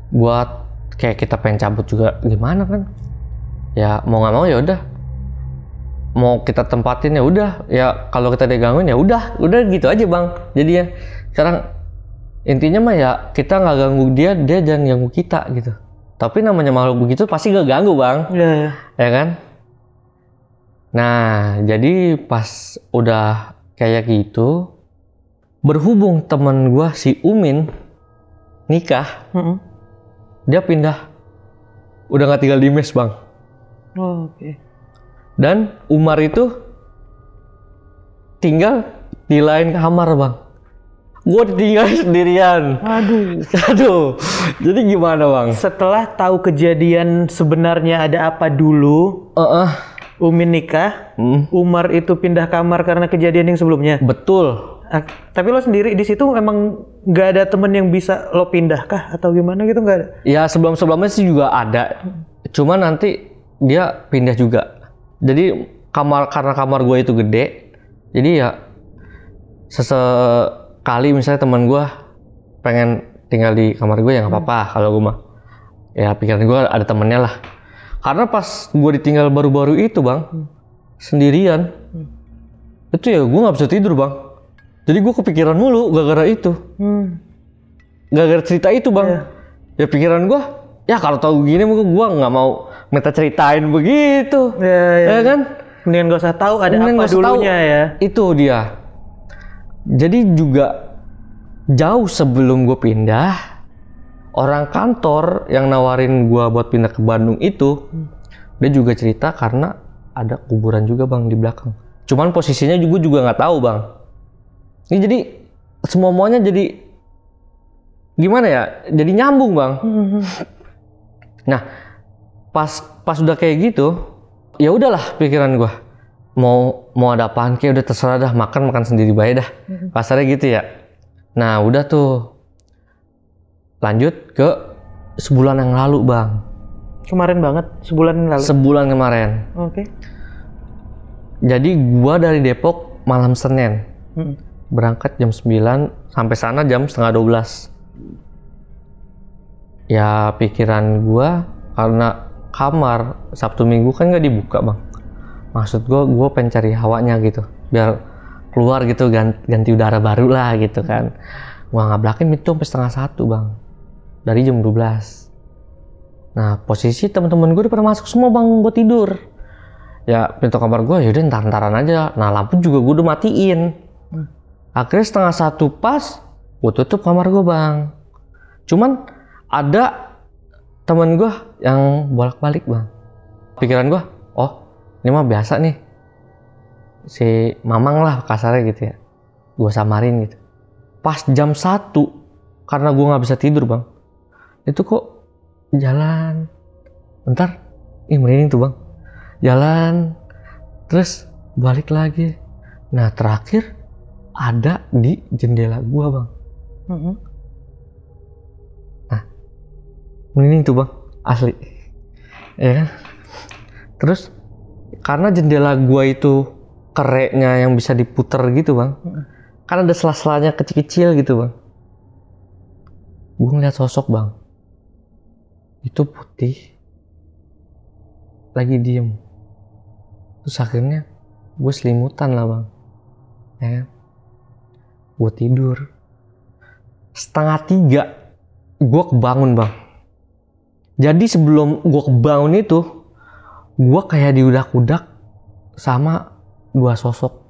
buat kayak kita pengen cabut juga gimana kan, ya mau nggak mau ya udah, mau kita tempatin ya udah, ya kalau kita digangguin ya udah gitu aja bang. Jadinya sekarang intinya mah ya kita nggak ganggu dia jangan ganggu kita gitu. Tapi namanya makhluk begitu pasti gak ganggu bang, ya kan. Nah jadi pas udah kayak gitu, berhubung temen gue si Umin nikah, dia pindah, udah nggak tinggal di mes bang. Oke. Dan Umar itu tinggal di lain kamar bang. Gue ditinggal sendirian. Aduh. Jadi gimana bang? Setelah tahu kejadian sebenarnya ada apa dulu, Umin nikah, Umar itu pindah kamar karena kejadian yang sebelumnya. Betul. Tapi lo sendiri di situ emang nggak ada temen yang bisa lo pindah kah atau gimana gitu, nggak ada? Ya sebelumnya sih juga ada, cuma nanti dia pindah juga. Jadi karena kamar gue itu gede, jadi ya sesekali misalnya teman gue pengen tinggal di kamar gue ya nggak apa-apa. Kalau gue mah ya pikiran gue ada temennya lah. Karena pas gue ditinggal baru-baru itu bang, sendirian, itu ya gue nggak bisa tidur bang. Jadi gue kepikiran mulu gara-gara itu. Gara-gara cerita itu bang. Ya pikiran gue, ya kalau tahu gini gue nggak mau minta ceritain begitu. Ya kan? Mendingan gak usah tahu ada apa dulunya ya. Itu dia. Jadi juga jauh sebelum gue pindah, orang kantor yang nawarin gue buat pindah ke Bandung itu, dia juga cerita karena ada kuburan juga bang di belakang. Cuman posisinya juga nggak tahu bang. Ini jadi semuanya jadi gimana ya? Jadi nyambung bang. Nah pas udah kayak gitu, ya udahlah pikiran gua mau ada apaan kayak udah terserah dah, makan sendiri baik dah. Kasarnya gitu ya. Nah udah tuh lanjut ke sebulan yang lalu bang. Kemarin banget, sebulan yang lalu. Sebulan kemarin. Oke. Jadi gua dari Depok malam Senin. Berangkat jam 9, sampai sana jam setengah 12. Ya pikiran gua karena kamar Sabtu Minggu kan nggak dibuka bang. Maksud gua pengen cari hawanya gitu, biar keluar gitu, ganti udara baru lah gitu kan. Gua ngablakin itu sampai setengah 1 bang, dari jam 12. Nah posisi teman-teman gue udah pada masuk semua bang, gue tidur. Ya pintu kamar gue yaudah ntar-ntaran aja. Nah lampu juga gue udah matiin. Akhirnya setengah 1 pas, gue tutup kamar gue bang. Cuman ada temen gue yang bolak-balik bang. Pikiran gue, oh ini mah biasa nih, si Mamang lah kasarnya gitu ya. Gue samarin gitu. Pas jam 1, karena gue nggak bisa tidur bang, itu kok jalan, bentar, merinding tuh bang. Jalan, terus balik lagi. Nah terakhir ada di jendela gua bang. Nah merinding tuh bang, asli. Ya kan? Terus karena jendela gua itu kereknya yang bisa diputer gitu bang, kan ada sela-selanya kecil-kecil gitu bang. Gua ngeliat sosok bang, itu putih, lagi diem. Terus akhirnya gue selimutan lah bang, ya kan? Gue tidur. Setengah 3 gue kebangun bang. Jadi sebelum gue kebangun itu, gue kayak diudak-udak sama 2 sosok.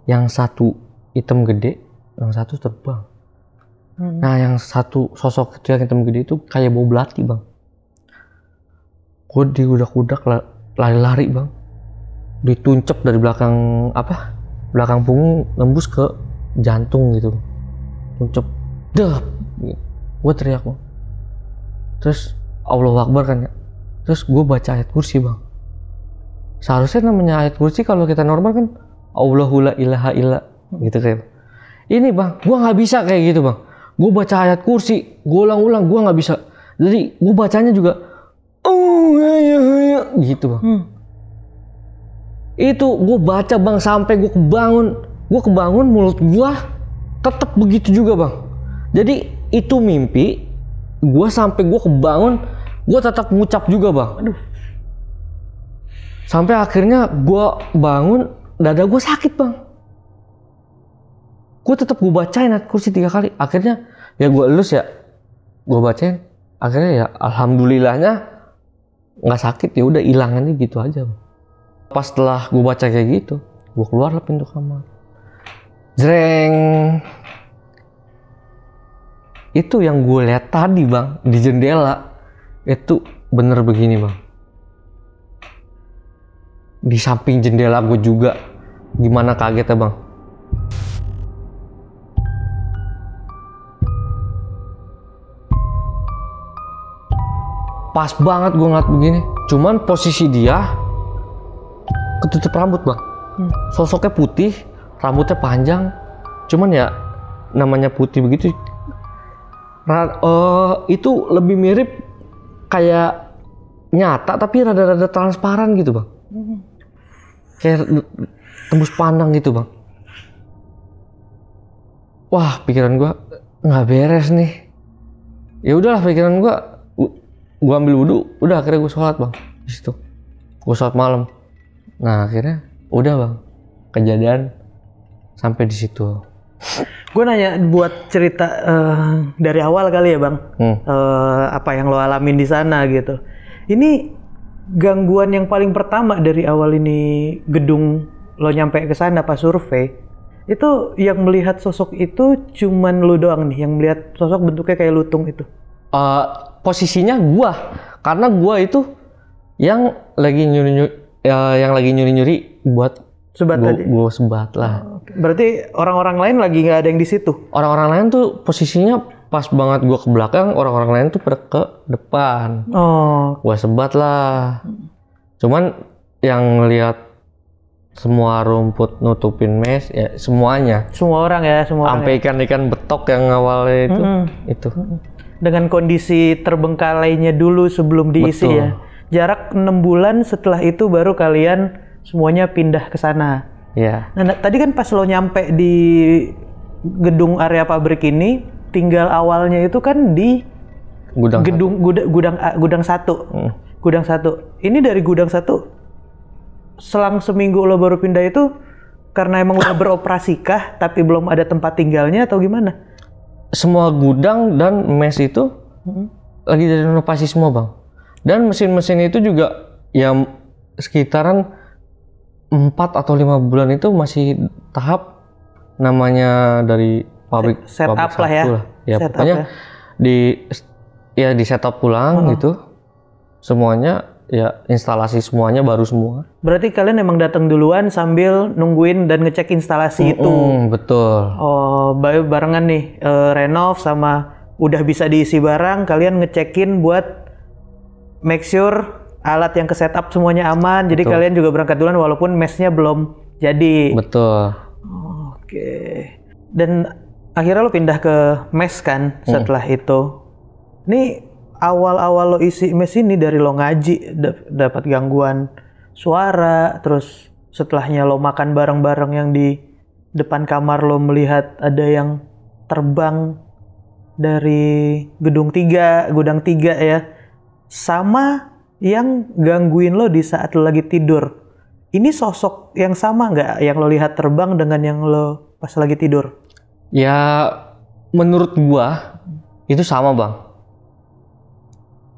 Yang satu hitam gede, yang satu terbang. Nah yang satu sosok itu yang hitam gede itu kayak bau belati bang. Gue diudak-udak lari-lari bang. Dituncep dari belakang belakang punggung nembus ke jantung gitu. Tuncep, dah. Gue teriak bang. Terus Allahu Akbar kan ya. Terus gue baca ayat kursi bang. Seharusnya namanya ayat kursi kalau kita normal kan Allahu la ilaha illa gitu kayak. Ini bang, gue nggak bisa kayak gitu bang. Gue baca ayat kursi, gue ulang-ulang, gue nggak bisa. Jadi gue bacanya juga gitu bang. Itu gue baca bang sampai gue kebangun mulut gue tetap begitu juga bang. Jadi itu mimpi gue sampai gue kebangun gue tetap ngucap juga bang. Aduh. Sampai akhirnya gue bangun, dada gue sakit bang. Gue tetap gue bacain ayat kursi 3 kali. Akhirnya ya gue elus ya, gue bacain. Akhirnya ya alhamdulillahnya nggak sakit, ya udah hilangannya gitu aja bang. Pas setelah gue baca kayak gitu, gue keluar lah pintu kamar. Jreng. Itu yang gue lihat tadi bang di jendela itu bener begini bang. Di samping jendela gue juga, gimana kagetnya bang. Pas banget gue ngeliat begini, cuman posisi dia ketutup rambut bang. Sosoknya putih, rambutnya panjang, cuman ya namanya putih begitu. Itu lebih mirip kayak nyata tapi rada-rada transparan gitu bang. Kayak tembus pandang gitu bang. Wah, pikiran gue nggak beres nih. Ya udahlah, pikiran gue ambil wudhu, udah akhirnya gue sholat bang di situ. Gue sholat malam. Nah akhirnya udah bang, kejadian sampai di situ. Gue nanya buat cerita dari awal kali ya bang, apa yang lo alamin di sana gitu. Ini gangguan yang paling pertama dari awal ini gedung lo nyampe ke sana pas survei, itu yang melihat sosok itu cuman lo doang nih yang melihat sosok bentuknya kayak lutung itu? Posisinya gua, karena gua itu yang lagi nyuri buat sebat tadi. Gua sebat lah. Berarti orang-orang lain lagi nggak ada yang di situ? Orang-orang lain tuh posisinya pas banget gua ke belakang, orang-orang lain tuh pada ke depan. Gua sebat lah. Cuman yang lihat semua rumput nutupin mes ya semuanya. Semua orang ya, semua. Sampai ikan-ikan betok yang awalnya itu. Dengan kondisi terbengkalainya dulu sebelum diisi. Betul. Ya. Jarak 6 bulan setelah itu baru kalian semuanya pindah ke sana. Iya. Nah, tadi kan pas lo nyampe di gedung area pabrik ini, tinggal awalnya itu kan di gudang 1. Gudang 1. Ini dari gudang 1 selang seminggu lo baru pindah itu karena emang udah beroperasikah tapi belum ada tempat tinggalnya atau gimana? Semua gudang dan mes itu lagi direnovasi semua bang. Dan mesin-mesin itu juga ya sekitaran 4 atau 5 bulan itu masih tahap namanya dari pabrik setup lah ya. Ya pokoknya ya. di setup pulang gitu. Semuanya ya instalasi semuanya baru semua. Berarti kalian emang datang duluan sambil nungguin dan ngecek instalasi itu. Betul. Oh, barengan nih renov sama udah bisa diisi barang, kalian ngecekin buat make sure alat yang ke setup semuanya aman. Jadi kalian juga berangkat duluan walaupun mesnya belum jadi. Betul. Oke. Dan akhirnya lo pindah ke mes kan setelah itu. Ini awal-awal lo isi mes ini dari lo ngaji dapat gangguan suara, terus setelahnya lo makan bareng-bareng yang di depan kamar lo melihat ada yang terbang dari gudang 3 ya, sama yang gangguin lo di saat lo lagi tidur. Ini sosok yang sama nggak yang lo lihat terbang dengan yang lo pas lagi tidur? Ya menurut gua itu sama bang.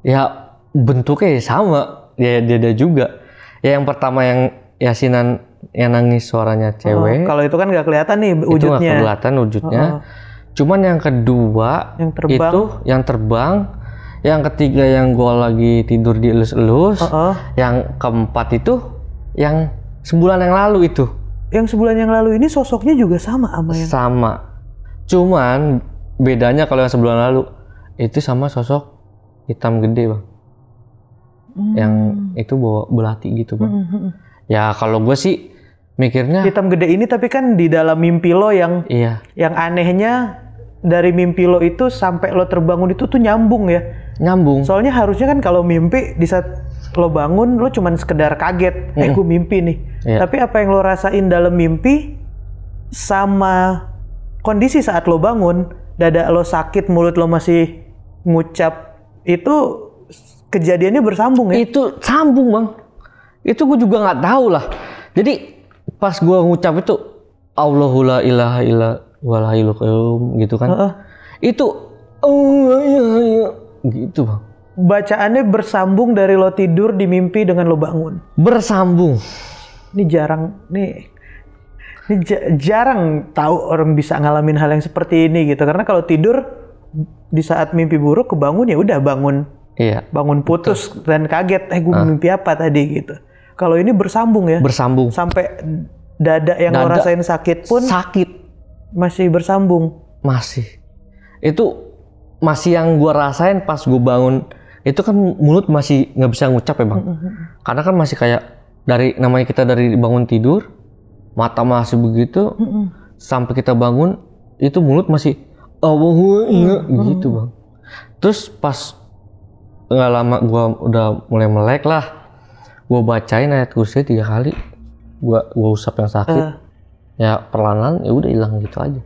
Ya bentuknya sama, ya dia juga. Ya yang pertama yang Yasinan yang nangis suaranya cewek. Kalau itu kan nggak kelihatan nih wujudnya. Itu nggak kelihatan wujudnya. Cuman yang kedua yang terbang. Itu yang terbang. Yang ketiga yang gua lagi tidur di elus-elus. Yang keempat itu yang sebulan yang lalu itu. Yang sebulan yang lalu ini sosoknya juga sama sama yang. Sama. Cuman bedanya kalau yang sebulan lalu itu sama sosok hitam gede bang, yang itu bawa belati gitu bang. Ya kalau gue sih mikirnya hitam gede ini tapi kan di dalam mimpi lo yang yang anehnya dari mimpi lo itu sampai lo terbangun itu tuh nyambung ya. Nyambung. Soalnya harusnya kan kalau mimpi di saat lo bangun lo cuman sekedar kaget, gue mimpi nih. Tapi apa yang lo rasain dalam mimpi sama kondisi saat lo bangun, dada lo sakit, mulut lo masih ngucap, itu kejadiannya bersambung ya? Itu sambung bang. Itu gue juga nggak tahu lah. Jadi pas gue ngucap itu Allahu la ilaha illa wal hayyul qayyum gitu kan. Itu gitu bang. Bacaannya bersambung dari lo tidur di mimpi dengan lo bangun. Bersambung. Ini jarang tahu orang bisa ngalamin hal yang seperti ini gitu. Karena kalau tidur di saat mimpi buruk kebangun ya udah bangun. Iya. Bangun putus dan kaget. Gue mimpi apa tadi gitu. Kalau ini bersambung ya. Bersambung. Sampai dada yang lo rasain sakit pun sakit. Masih bersambung. Masih. Itu masih yang gue rasain pas gue bangun. Itu kan mulut masih nggak bisa ngucap ya bang. Karena kan masih kayak namanya kita dari bangun tidur. Mata masih begitu, sampai kita bangun, itu mulut masih gitu bang. Terus pas nggak lama gue udah mulai melek lah, gue bacain ayat kursi 3 kali, gue usap yang sakit, ya perlahan ya udah hilang gitu aja.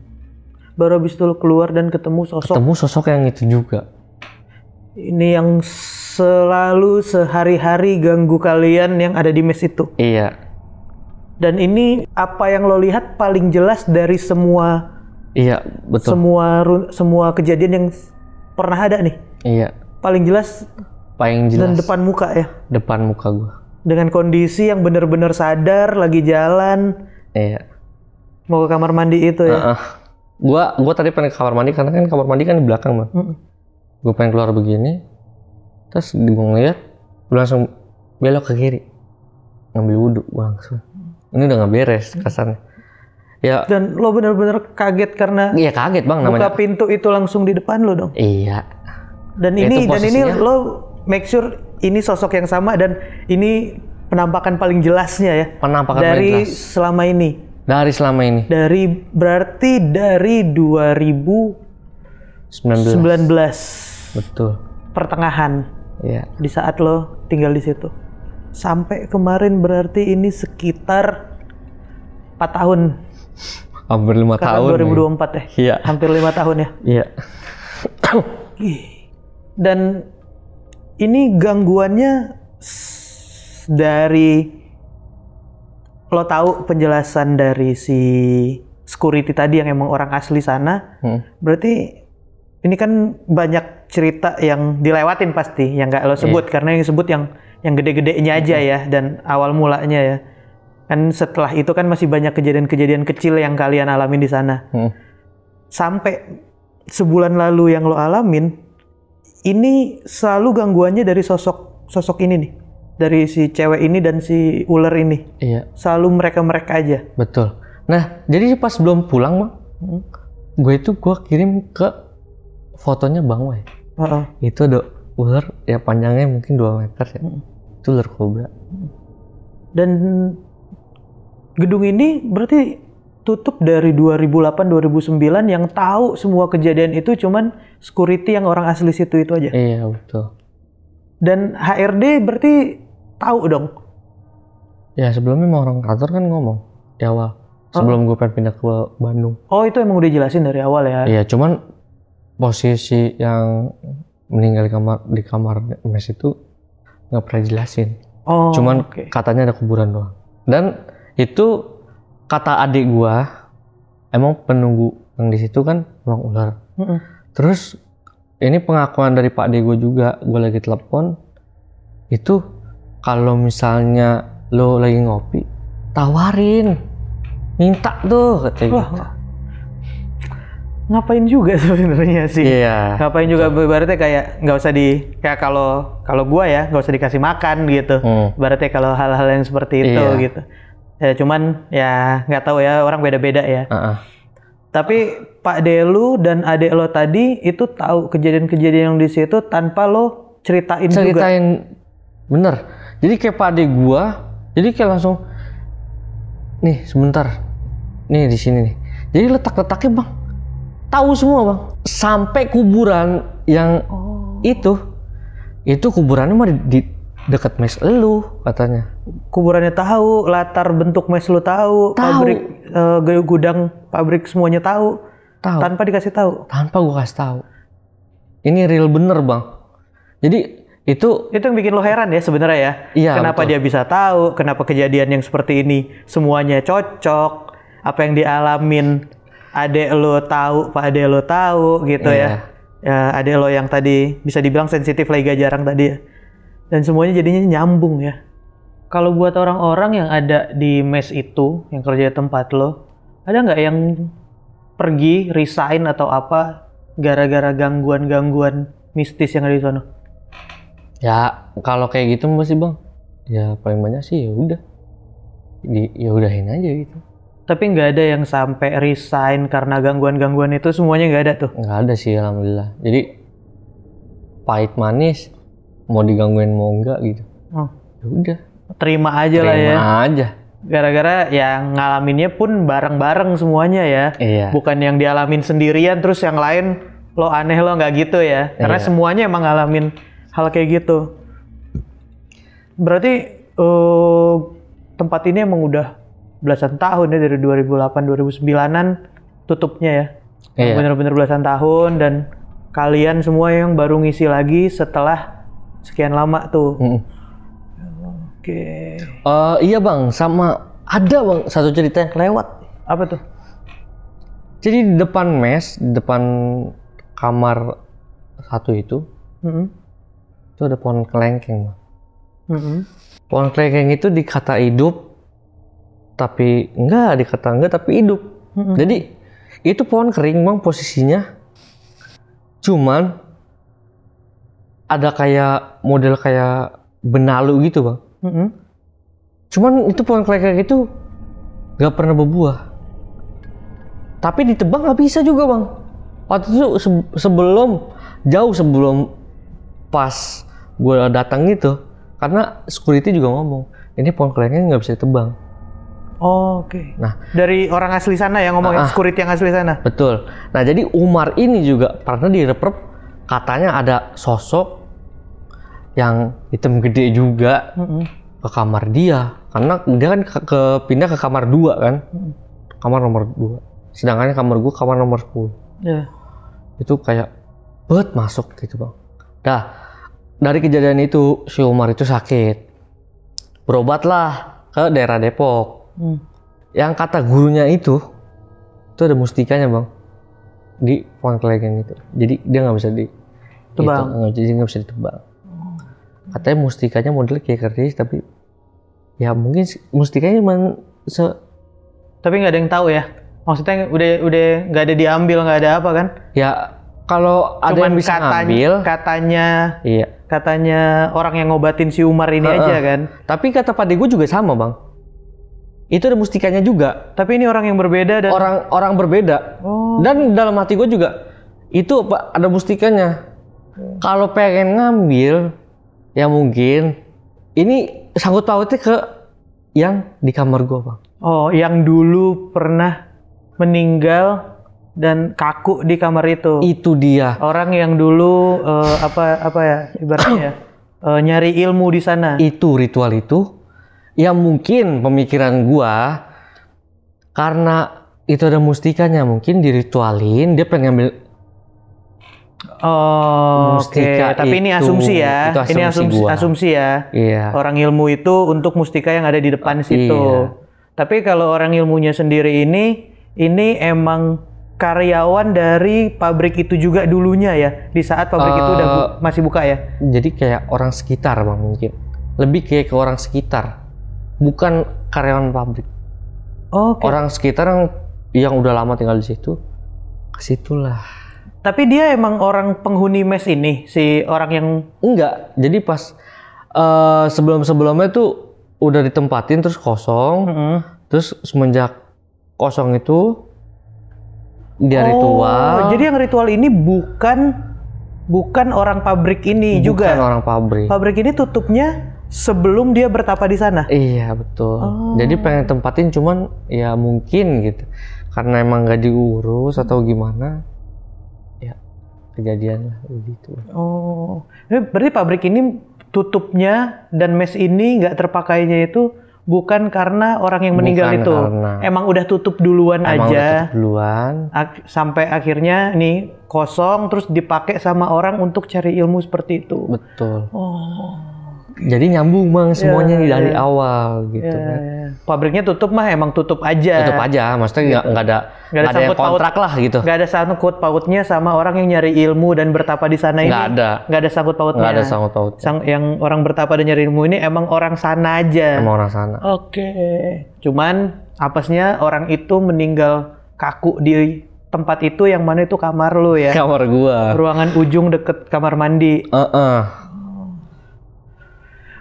Baru habis itu lo keluar dan ketemu sosok yang itu juga. Ini yang selalu sehari-hari ganggu kalian yang ada di mes itu. Iya. Dan ini apa yang lo lihat paling jelas dari semua. Iya, betul. Semua kejadian yang pernah ada nih. Iya. Paling jelas. Dan depan muka ya. Depan muka gue. Dengan kondisi yang benar-benar sadar, lagi jalan. Iya. Mau ke kamar mandi itu ya. Gua tadi pengen ke kamar mandi karena kan kamar mandi kan di belakang bang. Gue pengen keluar begini. Terus gue ngeliat, gue langsung belok ke kiri. Ngambil wudhu, gue langsung. Ini udah nggak beres kasarnya. Ya. Dan lo benar-benar kaget karena. Iya kaget bang namanya. Buka pintu itu langsung di depan lo dong. Iya. Dan ini lo make sure ini sosok yang sama dan ini penampakan paling jelasnya ya. Penampakan dari paling jelas. selama ini. Dari selama ini. Berarti dari 2019. Betul. Pertengahan. Iya. Di saat lo tinggal di situ. Sampai kemarin berarti ini sekitar 4 tahun. Hampir 5 tahun. 2024 ya? Iya. Hampir 5 tahun ya? Iya. Dan ini gangguannya dari lo tahu penjelasan dari si security tadi yang emang orang asli sana. Berarti ini kan banyak cerita yang dilewatin pasti yang nggak lo sebut karena yang sebut yang gede-gedenya aja ya dan awal mulanya ya. Kan setelah itu kan masih banyak kejadian-kejadian kecil yang kalian alamin di sana. Sampai sebulan lalu yang lo alamin, ini selalu gangguannya dari sosok ini nih. Dari si cewek ini dan si ular ini. Iya. Selalu mereka aja. Betul. Nah, jadi pas belum pulang bang, gue kirim ke fotonya Bang Wai. Itu ada ular ya panjangnya mungkin 2 meter ya. Itu ular kobra. Dan gedung ini berarti tutup dari 2008-2009 yang tahu semua kejadian itu cuman security yang orang asli situ itu aja. Iya betul. Dan HRD berarti tahu dong. Ya sebelumnya emang orang kantor kan ngomong di awal sebelum gue pengen pindah ke Bandung. Oh itu emang udah jelasin dari awal ya? Iya cuman posisi yang meninggal di kamar mes itu nggak pernah jelasin. Cuman katanya ada kuburan doang. Dan itu kata adik gua emang penunggu yang di situ kan emang ular. Terus ini pengakuan dari Pak adik gua juga, gua lagi telepon itu kalau misalnya lo lagi ngopi tawarin minta tuh katanya. Wah, ngapain juga sebenarnya sih? Iya. Ngapain juga berarti kayak nggak usah kayak kalau gua ya nggak usah dikasih makan gitu. Berarti kalau hal-hal yang seperti itu gitu. Ya cuman ya nggak tahu ya orang beda-beda ya. Tapi Pak Delu dan adek lo tadi itu tahu kejadian-kejadian yang di situ tanpa lo ceritain juga. Bener. Jadi kayak Pak adek gua, jadi kayak langsung nih sebentar, nih di sini nih. Jadi letak-letaknya bang. Tahu semua bang, sampai kuburan yang itu kuburannya mah di dekat mes lu katanya. Kuburannya tahu, latar bentuk mes lu tahu. Pabrik gudang pabrik semuanya tahu. Tanpa dikasih tahu. Tanpa gua kasih tahu. Ini real bener bang. Jadi Itu yang bikin lo heran ya sebenarnya ya. Iya, Kenapa betul. dia bisa tahu, kenapa kejadian yang seperti ini semuanya cocok, apa yang dialamin adek lo tahu, pak adek lo tahu gitu Iya. ya adek lo yang tadi bisa dibilang sensitif lagi gak jarang tadi ya. Dan semuanya jadinya nyambung ya. Kalau buat orang-orang yang ada di mes itu, yang kerja di tempat lo, ada nggak yang pergi, resign atau apa gara-gara gangguan-gangguan mistis yang ada di sana? Ya kalau kayak gitu masih bang, ya paling banyak sih ya udah, ya udahin aja gitu. Tapi nggak ada yang sampai resign karena gangguan-gangguan itu, semuanya nggak ada tuh? Nggak ada sih alhamdulillah. Jadi pahit manis, mau digangguin mau enggak gitu. Oh, Ya udah. terima aja lah ya. Terima aja. Gara-gara yang ngalaminnya pun bareng-bareng semuanya ya. Iya. Bukan yang dialamin sendirian terus yang lain lo aneh lo nggak gitu ya. Karena Iya. semuanya emang ngalamin hal kayak gitu. Berarti tempat ini emang udah belasan tahun ya, dari 2008 2009-an tutupnya ya. Iya. Bener-bener belasan tahun, dan kalian semua yang baru ngisi lagi setelah sekian lama tuh. Mm-mm. Oke. Iya bang, sama ada bang satu cerita yang kelewat. Apa tuh? Jadi di depan mes, di depan kamar satu itu ada pohon kelengkeng bang. Pohon kelengkeng itu dikata hidup, tapi dikata enggak tapi hidup. Jadi itu pohon kering bang posisinya, cuman ada kayak model kayak benalu gitu bang. Cuman itu pohon kelengkeng itu nggak pernah berbuah, tapi ditebang nggak bisa juga bang. Waktu itu jauh sebelum pas gue datang gitu, karena security juga ngomong ini pohon kelengkeng nggak bisa ditebang. Oh, oke. Nah, dari orang asli sana yang ngomongin, security yang asli sana. betul. Nah, jadi Umar ini juga pernah direpep, katanya ada sosok yang hitam gede juga ke kamar dia, karena dia kan pindah ke kamar 2 kan, kamar nomor 2. Sedangkan kamar gua kamar nomor 10. Yeah. Itu kayak masuk gitu bang. Nah, dari kejadian itu si Umar itu sakit, berobatlah ke daerah Depok. Yang kata gurunya itu ada mustikanya bang di pohon kelengkeng itu, jadi dia nggak bisa Tebang. jadi nggak bisa ditebang. Katanya mustikanya modelnya kayak keris, tapi ya mungkin mustikanya emang tapi nggak ada yang tahu ya, maksudnya udah nggak ada diambil, nggak ada apa kan? ya kalau ada Cuman yang bisa ngambil, iya. katanya orang yang ngobatin si Umar ini aja kan. Tapi kata Pak Dego juga sama bang, itu ada mustikanya juga. Tapi ini orang yang berbeda dan orang berbeda. Dan dalam hati gue juga itu ada mustikanya. Kalau pengen ngambil, ya mungkin ini sangkut pautnya ke yang di kamar gue bang. Oh, yang dulu pernah meninggal dan kaku di kamar itu. Itu dia. Orang yang dulu apa ya ibaratnya nyari ilmu di sana. Itu ritual itu. Ya mungkin pemikiran gua, karena itu ada mustikanya, mungkin diritualin, dia pengen ngambil mustika. Tapi ini asumsi ya. Itu Ini gua. asumsi ya. Iya. Orang ilmu itu untuk mustika yang ada di depan situ. Iya. Tapi kalau orang ilmunya sendiri ini emang karyawan dari pabrik itu juga dulunya ya. Di saat pabrik itu udah masih buka ya. Jadi kayak orang sekitar bang mungkin. Lebih kayak ke orang sekitar. Bukan karyawan pabrik. Oke. Orang sekitar yang udah lama tinggal di situ, ke situlah. Tapi dia emang orang penghuni mes ini, si orang yang enggak. Jadi pas sebelumnya tuh udah ditempatin terus kosong. Terus semenjak kosong itu dia ritual. Jadi yang ritual ini bukan orang pabrik ini juga. Bukan orang pabrik. Pabrik ini tutupnya sebelum dia bertapa di sana. Iya betul. Jadi pengen tempatin cuman ya mungkin gitu. Karena emang nggak diurus atau gimana. Ya kejadian lah begitu. Oh. Berarti pabrik ini tutupnya dan mes ini nggak terpakainya itu bukan karena orang yang meninggal Bukan itu. karena. Emang udah tutup duluan Emang udah aja. tutup duluan. Sampai akhirnya nih kosong terus dipakai sama orang untuk cari ilmu seperti itu. Betul. Oh. Jadi nyambung Bang semuanya Ya, dari ya. awal gitu Ya, kan. ya. Pabriknya tutup mah emang tutup aja. Tutup aja, maksudnya nggak ada Nggak ada yang sangkut paut. kontrak lah gitu. Nggak ada sangkut pautnya sama orang yang nyari ilmu dan bertapa di sana ini. Nggak ada. Nggak ada sangkut pautnya. Nggak ada sangkut pautnya. Yang orang bertapa dan nyari ilmu ini emang orang sana aja. Emang orang sana. Oke. Cuman apesnya orang itu meninggal kaku di tempat itu yang mana itu kamar lu ya. Kamar gua. Ruangan ujung deket kamar mandi.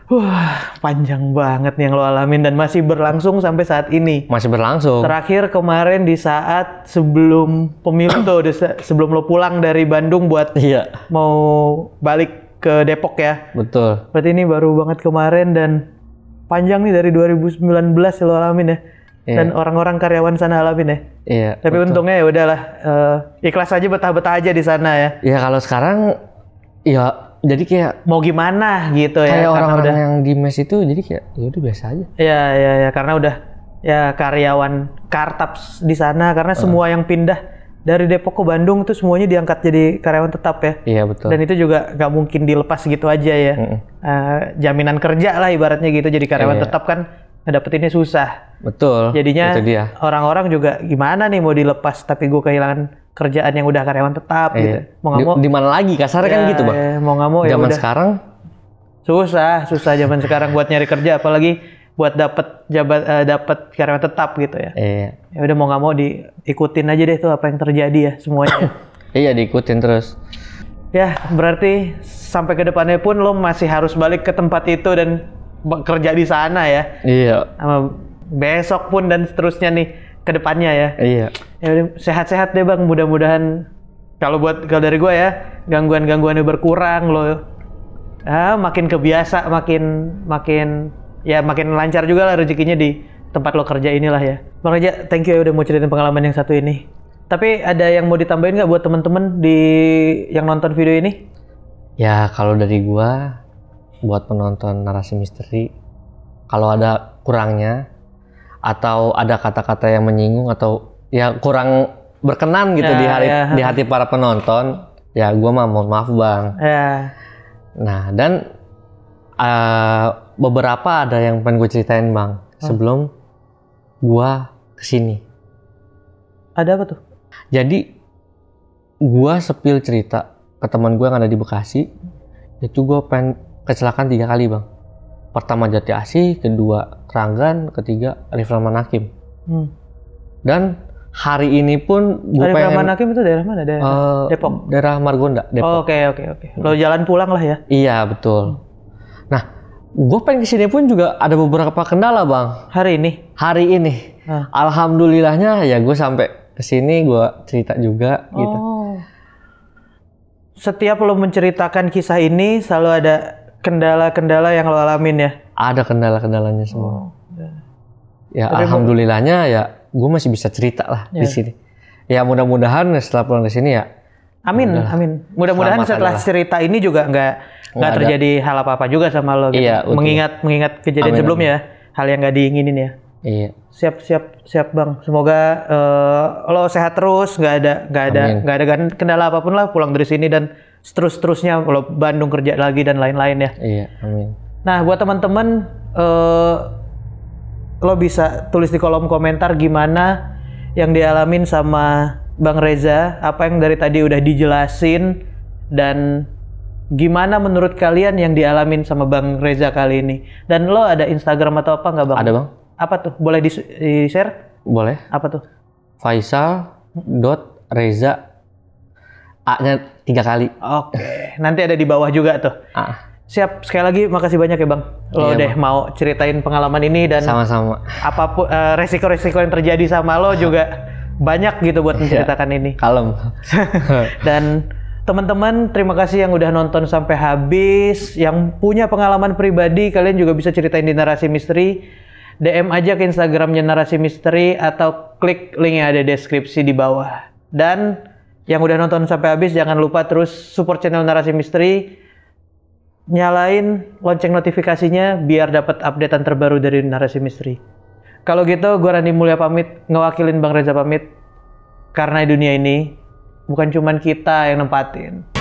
Wah, panjang banget nih yang lo alamin dan masih berlangsung sampai saat ini. Masih berlangsung. Terakhir kemarin di saat sebelum pemilu tuh, sebelum lo pulang dari Bandung buat Iya, mau balik ke Depok ya. betul. Berarti ini baru banget kemarin dan panjang nih dari 2019 lo alamin ya. Iya. Dan orang-orang karyawan sana alamin ya. Iya. Tapi betul. untungnya ya udahlah, ikhlas aja, betah-betah aja di sana ya. Ya kalau sekarang ya jadi kayak Mau gimana gitu ya. kayak karena orang-orang udah, yang di mes itu jadi kayak ya udah biasa aja. ya karena udah ya karyawan kartaps di sana karena semua yang pindah dari Depok ke Bandung tuh semuanya diangkat jadi karyawan tetap ya. Iya betul. Dan itu juga nggak mungkin dilepas gitu aja ya. Jaminan kerja lah ibaratnya gitu, jadi karyawan Iya. tetap kan ngedapetinnya susah. Betul. Jadinya itu dia. orang-orang juga gimana nih mau dilepas tapi gue kehilangan kerjaan yang udah karyawan tetap gitu. Iya. Mau nggak mau Di mana lagi kasarnya kan gitu, Bang. mau nggak mau ya Zaman udah. sekarang Susah zaman sekarang buat nyari kerja, apalagi buat dapat karyawan tetap gitu ya. Ya udah mau nggak mau diikutin aja deh tuh apa yang terjadi ya semuanya. iya diikutin terus. Ya berarti sampai ke depannya pun lo masih harus balik ke tempat itu dan kerja di sana ya. Iya. Sama besok pun dan seterusnya nih ke depannya ya. Iya. Ya udah sehat-sehat deh Bang, mudah-mudahan kalau dari gua ya gangguannya berkurang lo. Makin kebiasa, makin lancar juga lah rezekinya di tempat lo kerja inilah ya. Bang Reja, thank you ya udah mau ceritain pengalaman yang satu ini. Tapi ada yang mau ditambahin nggak buat teman-teman yang nonton video ini? Ya kalau dari gua buat penonton narasi misteri, kalau ada kurangnya atau ada kata-kata yang menyinggung atau ya kurang berkenan gitu di hati para penonton, ya gua mah mohon maaf Bang. Ya. Nah dan beberapa ada yang pengen gue ceritain Bang sebelum gua kesini. Ada apa tuh? Jadi gua sepil cerita ke teman gue yang ada di Bekasi, itu gua pengen kecelakaan 3 kali Bang. Pertama Jati Asih, kedua Keranggan, ketiga Arif Rahman Hakim. Dan hari ini pun gue Arif pengen Rahman Hakim itu daerah mana? Depok. Daerah Margonda, Depok. Oke. Lo jalan pulang lah ya. Iya betul. Nah, gue pengen kesini pun juga ada beberapa kendala Bang. Hari ini. Hari ini, alhamdulillahnya ya gue sampai kesini gue cerita juga gitu. Setiap lo menceritakan kisah ini selalu ada kendala-kendala yang lo alamin ya? Ada kendala-kendalanya semua. Ya alhamdulillahnya ya gue masih bisa cerita lah di sini. Ya mudah-mudahan setelah pulang ke sini ya. Amin. Mudah-mudahan setelah cerita ini juga nggak terjadi hal apa-apa juga sama lo. Gitu. Iya, mengingat kejadian sebelumnya, hal yang nggak diinginin ya. Iya. Siap Bang. Semoga lo sehat terus, nggak ada kendala apapun lah pulang dari sini dan seterusnya lo Bandung kerja lagi dan lain-lain ya. Iya, amin. Nah, buat teman-teman lo bisa tulis di kolom komentar gimana yang dialamin sama Bang Reza, apa yang dari tadi udah dijelasin dan gimana menurut kalian yang dialamin sama Bang Reza kali ini. Dan lo ada Instagram atau apa nggak Bang? Ada Bang. Apa tuh? Boleh di-share? Boleh. Apa tuh? Faisal.Reza A-nya 3 kali. Oke. Nanti ada di bawah juga tuh. Siap. Sekali lagi makasih banyak ya Bang. Lo deh mau ceritain pengalaman ini dan sama-sama. Apapun resiko-resiko yang terjadi sama lo juga banyak gitu buat menceritakan ini. Kalem. Dan teman-teman, terima kasih yang udah nonton sampai habis. Yang punya pengalaman pribadi, kalian juga bisa ceritain di Narasi Misteri. DM aja ke Instagramnya Narasi Misteri atau klik link yang ada di deskripsi di bawah. Dan yang udah nonton sampai habis, jangan lupa terus support channel Narasi Misteri nyalain lonceng notifikasinya biar dapat updatean terbaru dari Narasi Misteri. Kalau gitu, gue Randi Mulya pamit, ngewakilin Bang Reza pamit. Karena di dunia ini bukan cuman kita yang nempatin.